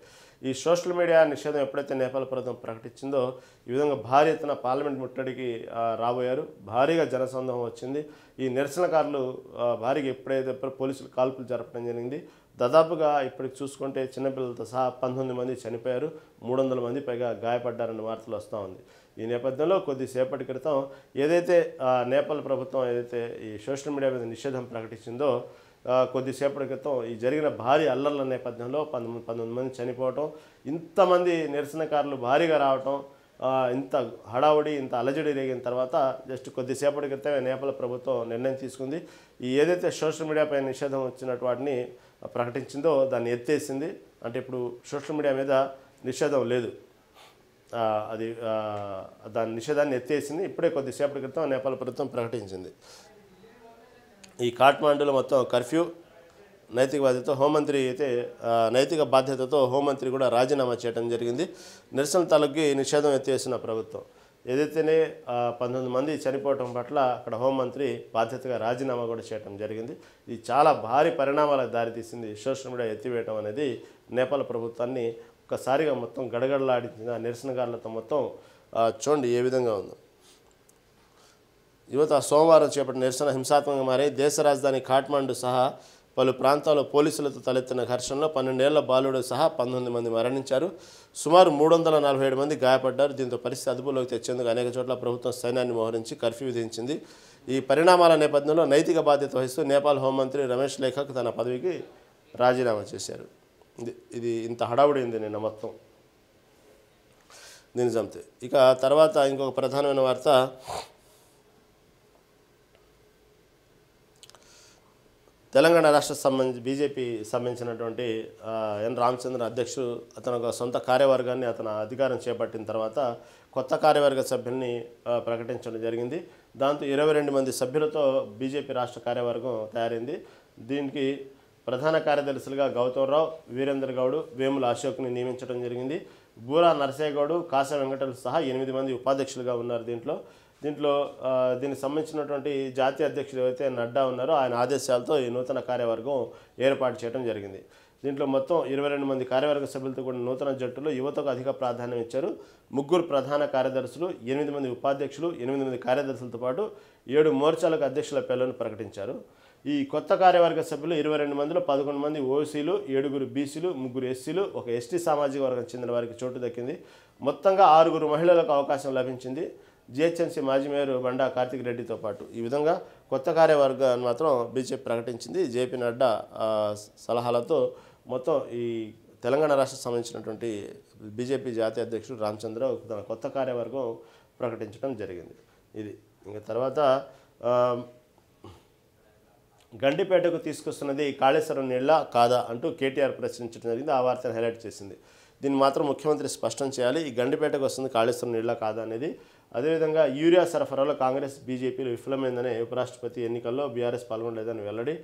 Speaker 1: ఈ సోషల్ మీడియా నిషేధం ఎప్పుడైతే నేపాల్ ప్రభుత్వం ప్రకటించిందో ఈ విధంగా భారీ ఎత్తున పార్లమెంట్ ముట్టడికి రాబోయారు. భారీగా జనసందోహం వచ్చింది. ఈ నిరసనకారులు భారీగా ఎప్పుడైతే పోలీసులు కాల్పులు జరపడం జరిగింది. దాదాపుగా ఇప్పటికి చూసుకుంటే చిన్నపిల్లలతో సహా 19 మంది చనిపోయారు, 300 మంది పైగా గాయపడ్డారన్న వార్తలు వస్తూ ఉంది. ఈ నేపథ్యంలో కొద్దిసేపటి క్రితం ఏదైతే నేపాల్ ప్రభుత్వం ఏదైతే ఈ సోషల్ మీడియా మీద నిషేధం ప్రకటించిందో కొద్దిసేపటి క్రితం ఈ జరిగిన భారీ అల్లర్ల నేపథ్యంలో 19 మంది చనిపోవటం, ఇంతమంది నిరసనకారులు భారీగా రావటం, ఇంత హడావుడి ఇంత అలజడి రేగిన తర్వాత జస్ట్ కొద్దిసేపటి క్రితమే నేపాల్ ప్రభుత్వం నిర్ణయం తీసుకుంది. ఈ ఏదైతే సోషల్ మీడియాపై నిషేధం వచ్చినట్టు వాటిని ప్రకటించిందో దాన్ని ఎత్తేసింది. అంటే ఇప్పుడు సోషల్ మీడియా మీద నిషేధం లేదు, అది దాని నిషేధాన్ని ఎత్తేసింది. ఇప్పుడే కొద్దిసేపటి క్రితం నేపాల్ ప్రభుత్వం ప్రకటించింది. ఈ కాఠ్మాండులో మొత్తం కర్ఫ్యూ, నైతిక బాధ్యతతో హోంమంత్రి కూడా రాజీనామా చేయడం జరిగింది. నిరసన తాలూకి నిషేధం ఎత్తేసిన ప్రభుత్వం ఏదైతేనే 19 మంది చనిపోవటం పట్ల అక్కడ హోంమంత్రి బాధ్యతగా రాజీనామా కూడా చేయడం జరిగింది. ఇది చాలా భారీ పరిణామాలకు దారితీసింది. సోషల్ మీడియా ఎత్తివేయడం అనేది నేపాల్ ప్రభుత్వాన్ని ఒక్కసారిగా మొత్తం గడగడలాడించిన నిరసనకారులతో మొత్తం చూడండి ఏ విధంగా ఉందో. యువత సోమవారం చేపట్టిన నిరసన హింసాత్మకంగా మారి దేశ రాజధాని కాఠ్మండు సహా పలు ప్రాంతాల్లో పోలీసులతో తలెత్తిన ఘర్షణలో 12 ఏళ్ల బాలుడు సహా 19 మంది మరణించారు. సుమారు 347 మంది గాయపడ్డారు. దీంతో పరిస్థితి అదుపులోకి తెచ్చేందుకు అనేక చోట్ల ప్రభుత్వం సైన్యాన్ని మోహరించి కర్ఫ్యూ విధించింది. ఈ పరిణామాల నేపథ్యంలో నైతిక బాధ్యత వహిస్తూ నేపాల్ హోంమంత్రి రమేష్ లేఖక్ తన పదవికి రాజీనామా చేశారు. ఇది ఇంత హడావుడింది నిన్న మొత్తం దీని జంతే. ఇక తర్వాత ఇంకొక ప్రధానమైన వార్త, తెలంగాణ రాష్ట్ర బీజేపీ సంబంధించినటువంటి ఎన్ రామచంద్ర అధ్యక్షుడు అతను ఒక సొంత కార్యవర్గాన్ని అతను అధికారం చేపట్టిన తర్వాత కొత్త కార్యవర్గ సభ్యుల్ని ప్రకటించడం జరిగింది. దాంతో 22 మంది సభ్యులతో బీజేపీ రాష్ట్ర కార్యవర్గం తయారైంది. దీనికి ప్రధాన కార్యదర్శులుగా గౌతమ్ రావు, వీరేంద్ర గౌడ్, వేముల అశోక్ని నియమించడం జరిగింది. బూరా నరసయ్య గౌడ్, కాసా వెంకటలు సహా 8 మంది ఉపాధ్యక్షులుగా ఉన్నారు. దీనికి సంబంధించినటువంటి జాతీయ అధ్యక్షుడు ఎవరైతే నడ్డా ఉన్నారో ఆయన ఆదేశాలతో ఈ నూతన కార్యవర్గం ఏర్పాటు చేయడం జరిగింది. దీంట్లో మొత్తం 22 మంది కార్యవర్గ సభ్యులతో కూడిన నూతన జట్టులో యువతకు అధిక ప్రాధాన్యం ఇచ్చారు. 3 ప్రధాన కార్యదర్శులు, 8 మంది ఉపాధ్యక్షులు, 8 మంది కార్యదర్శులతో పాటు 7 మోర్చాలకు అధ్యక్షుల పేర్లను ప్రకటించారు. ఈ కొత్త కార్యవర్గ సభ్యులు 22 మందిలో 11 మంది ఓసీలు, 7 బీసీలు, 3 ఎస్సీలు, 1 ఎస్టీ సామాజిక వర్గం చెందిన వారికి చోటు దక్కింది. మొత్తంగా 6 మహిళలకు అవకాశం లభించింది. జిహెచ్ఎంసీ మాజీ మేయర్ బండా కార్తిక్ రెడ్డితో పాటు ఈ విధంగా కొత్త కార్యవర్గాన్ని మాత్రం బీజేపీ ప్రకటించింది. జేపీ నడ్డా సలహాలతో మొత్తం ఈ తెలంగాణ రాష్ట్రం సంబంధించినటువంటి బీజేపీ జాతీయ అధ్యక్షుడు రామచంద్ర తన కొత్త కార్యవర్గం ప్రకటించడం జరిగింది. ఇది ఇంకా తర్వాత గండిపేటకు తీసుకొస్తున్నది కాళేశ్వరం నీళ్ళ కాదా అంటూ కేటీఆర్ ప్రశ్నించడం జరిగింది. ఆ వార్తను హైలైట్ చేసింది. దీన్ని మాత్రం ముఖ్యమంత్రి స్పష్టం చేయాలి. ఈ గండిపేటకు వస్తుంది కాళేశ్వరం నీళ్ళ కాదా అనేది. అదేవిధంగా యూరియా సరఫరాలో కాంగ్రెస్ బీజేపీలు విఫలమైందనే ఉపరాష్ట్రపతి ఎన్నికల్లో బీఆర్ఎస్ పాల్గొనలేదని వెల్లడి.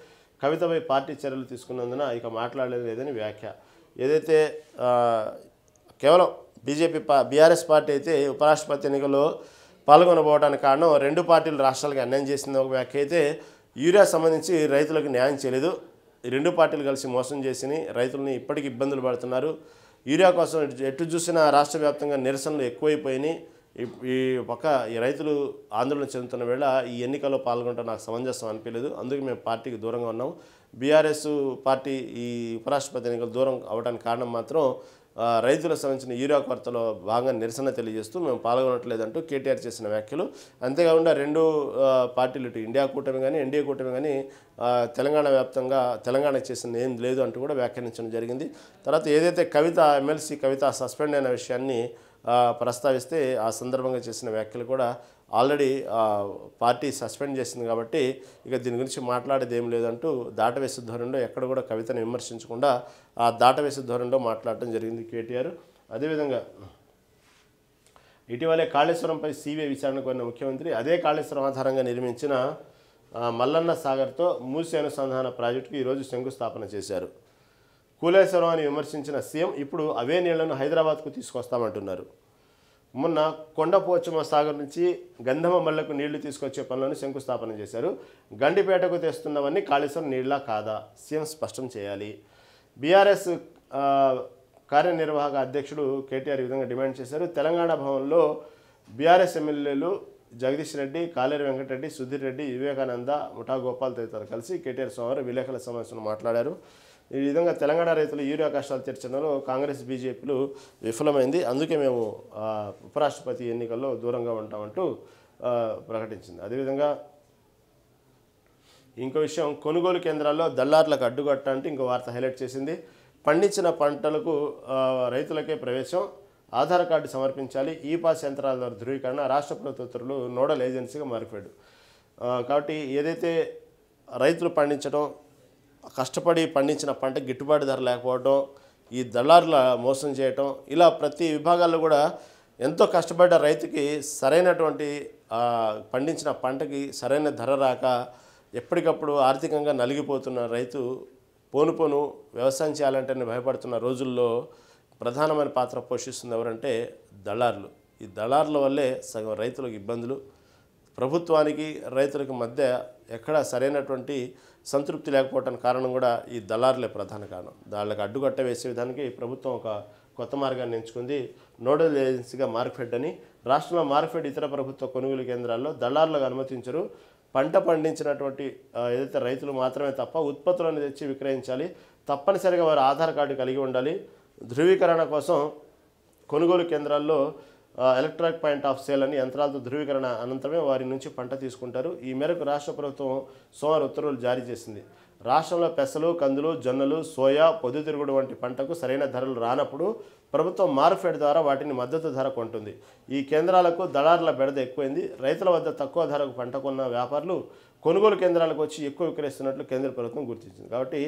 Speaker 1: కవితపై పార్టీ చర్యలు తీసుకున్నందున ఇక మాట్లాడలేదని వ్యాఖ్య. ఏదైతే కేవలం బీఆర్ఎస్ పార్టీ అయితే ఉపరాష్ట్రపతి ఎన్నికల్లో పాల్గొనబోవడానికి కారణం 2 పార్టీలు రాష్ట్రాలకు అన్యాయం చేసింది ఒక వ్యాఖ్య అయితే, యూరియా సంబంధించి రైతులకు న్యాయం చేయలేదు. ఈ 2 పార్టీలు కలిసి మోసం చేసి రైతులని ఇప్పటికీ ఇబ్బందులు పడుతున్నారు. యూరియా కోసం ఎటు చూసినా రాష్ట్ర వ్యాప్తంగా నిరసనలు ఎక్కువైపోయినాయి. ఈ రైతులు ఆందోళన చెందుతున్న వేళ ఈ ఎన్నికల్లో పాల్గొనడం నాకు సమంజసం అనిపించలేదు. అందుకే మేము పార్టీకి దూరంగా ఉన్నాం. బీఆర్ఎస్ పార్టీ ఈ ఉపరాష్ట్రపతి ఎన్నికలు దూరం అవడానికి కారణం మాత్రం రైతులకు సంబంధించిన యూరియా కొరతలో భాగంగా నిరసన తెలియజేస్తూ మేము పాల్గొనట్లేదంటూ కేటీఆర్ చేసిన వ్యాఖ్యలు. అంతేకాకుండా 2 పార్టీలు ఇటు ఇండియా కూటమి కానీ ఎన్డీఏ కూటమి కానీ తెలంగాణ వ్యాప్తంగా తెలంగాణకు చేసిన ఏం లేదు అంటూ కూడా వ్యాఖ్యానించడం జరిగింది. తర్వాత ఏదైతే ఎమ్మెల్సీ కవిత సస్పెండ్ అయిన విషయాన్ని ప్రస్తావిస్తే ఆ సందర్భంగా చేసిన వ్యాఖ్యలు కూడా ఆల్రెడీ పార్టీ సస్పెండ్ చేసింది కాబట్టి ఇక దీని గురించి మాట్లాడేది ఏం లేదంటూ దాటవేసే ధోరణిలో ఎక్కడ కూడా కవితను విమర్శించకుండా ఆ దాటవేసే ధోరణిలో మాట్లాడటం జరిగింది కేటీఆర్. అదేవిధంగా ఇటీవలే కాళేశ్వరంపై సిబిఐ విచారణకు వచ్చిన ముఖ్యమంత్రి అదే కాళేశ్వరం ఆధారంగా నిర్మించిన మల్లన్న సాగర్తో మూసి అనుసంధాన ప్రాజెక్టుకు ఈరోజు శంకుస్థాపన చేశారు. కూలేశ్వరం అని విమర్శించిన సీఎం ఇప్పుడు అవే నీళ్లను హైదరాబాద్కు తీసుకొస్తామంటున్నారు. మొన్న కొండపోచమ్మ సాగర్ నుంచి గంధమ మల్లకు నీళ్లు తీసుకొచ్చే పనులను శంకుస్థాపన చేశారు. గండిపేటకు తెస్తున్నవన్నీ కాళేశ్వరం నీళ్లా కాదా, సీఎం స్పష్టం చేయాలి. బీఆర్ఎస్ కార్యనిర్వాహక అధ్యక్షుడు కేటీఆర్ ఈ విధంగా డిమాండ్ చేశారు. తెలంగాణ భవన్లో బీఆర్ఎస్ ఎమ్మెల్యేలు జగదీష్ రెడ్డి, కాలేరు వెంకటరెడ్డి, సుధీర్ రెడ్డి, వివేకానంద, ముఠా గోపాల్ తదితరులు కలిసి కేటీఆర్ సోమవారం విలేకరుల సమావేశంలో మాట్లాడారు. ఈ విధంగా తెలంగాణ రైతులు యూరియా కష్టాలు తీర్చడంలో కాంగ్రెస్ బీజేపీలు విఫలమైంది, అందుకే మేము ఉపరాష్ట్రపతి ఎన్నికల్లో దూరంగా ఉంటామంటూ ప్రకటించింది. అదేవిధంగా ఇంకో విషయం, కొనుగోలు కేంద్రాల్లో దళారులకు అడ్డుకట్ట అంటే ఇంకో వార్త హైలైట్ చేసింది. పండించిన పంటలకు రైతులకే ప్రవేశం, ఆధార్ కార్డు సమర్పించాలి, ఈ పాస్ యంత్రాల ద్వారా ధృవీకరణ, రాష్ట్ర ప్రభుత్వ ఉత్తర్వులు నోడల్ ఏజెన్సీగా మారిపోయాడు. కాబట్టి ఏదైతే రైతులు పండించడం, కష్టపడి పండించిన పంట గిట్టుబాటు ధర లేకపోవడం, ఈ దళారుల మోసం చేయటం, ఇలా ప్రతి విభాగాల్లో కూడా ఎంతో కష్టపడ్డ రైతుకి సరైనటువంటి పండించిన పంటకి సరైన ధర రాక ఎప్పటికప్పుడు ఆర్థికంగా నలిగిపోతున్న రైతు పోను వ్యవసాయం చేయాలంటే భయపడుతున్న రోజుల్లో ప్రధానమైన పాత్ర పోషిస్తుంది ఎవరంటే దళారులు. ఈ దళారుల వల్లే సగం రైతులకు ఇబ్బందులు, ప్రభుత్వానికి రైతులకు మధ్య ఎక్కడ సరైనటువంటి సంతృప్తి లేకపోవడానికి కారణం కూడా ఈ దళారులే ప్రధాన కారణం. దాళ్ళకి అడ్డుకట్ట వేసే విధానికి ప్రభుత్వం ఒక కొత్త మార్గాన్ని ఎంచుకుంది. నోడల్ ఏజెన్సీగా మార్కెట్ అని. రాష్ట్రంలో మార్కెట్ ఇతర ప్రభుత్వ కొనుగోలు కేంద్రాల్లో దళారులకు అనుమతించరు. పంట పండించినటువంటి ఏదైతే రైతులు మాత్రమే తప్ప ఉత్పత్తులను తెచ్చి విక్రయించాలి. తప్పనిసరిగా వారు ఆధార్ కార్డు కలిగి ఉండాలి. ధృవీకరణ కోసం కొనుగోలు కేంద్రాల్లో ఎలక్ట్రానిక్ పాయింట్ ఆఫ్ సేల్ అని యంత్రాలతో ధృవీకరణ అనంతరమే వారి నుంచి పంట తీసుకుంటారు. ఈ మేరకు రాష్ట్ర ప్రభుత్వం సోమవారం ఉత్తర్వులు జారీ చేసింది. రాష్ట్రంలో పెసలు, కందులు, జొన్నలు, సోయా, పొద్దుతిరుగుడు వంటి పంటకు సరైన ధరలు రానప్పుడు ప్రభుత్వం మార్కెట్ ద్వారా వాటిని మద్దతు ధర కొంటుంది. ఈ కేంద్రాలకు దళారుల బెడద ఎక్కువైంది. రైతుల వద్ద తక్కువ ధరకు పంట కొన్న వ్యాపారులు కొనుగోలు కేంద్రాలకు వచ్చి ఎక్కువ విక్రయిస్తున్నట్లు కేంద్ర ప్రభుత్వం గుర్తించింది. కాబట్టి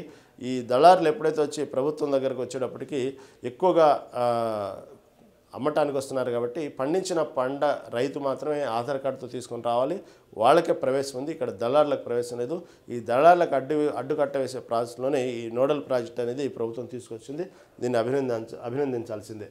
Speaker 1: ఈ దళారులు ఎప్పుడైతే వచ్చి ప్రభుత్వం దగ్గరకు వచ్చేటప్పటికి ఎక్కువగా అమ్మటానికి వస్తున్నారు. కాబట్టి పండించిన పంట రైతు మాత్రమే ఆధార్ కార్డుతో తీసుకొని రావాలి, వాళ్ళకే ప్రవేశం ఉంది. ఇక్కడ దళారులకు ప్రవేశం లేదు. ఈ దళారులకు అడ్డుకట్ట వేసే ప్రాసెస్లోనే ఈ నోడల్ ప్రాజెక్ట్ అనేది ప్రభుత్వం తీసుకొచ్చింది. దీన్ని అభినందించాల్సిందే.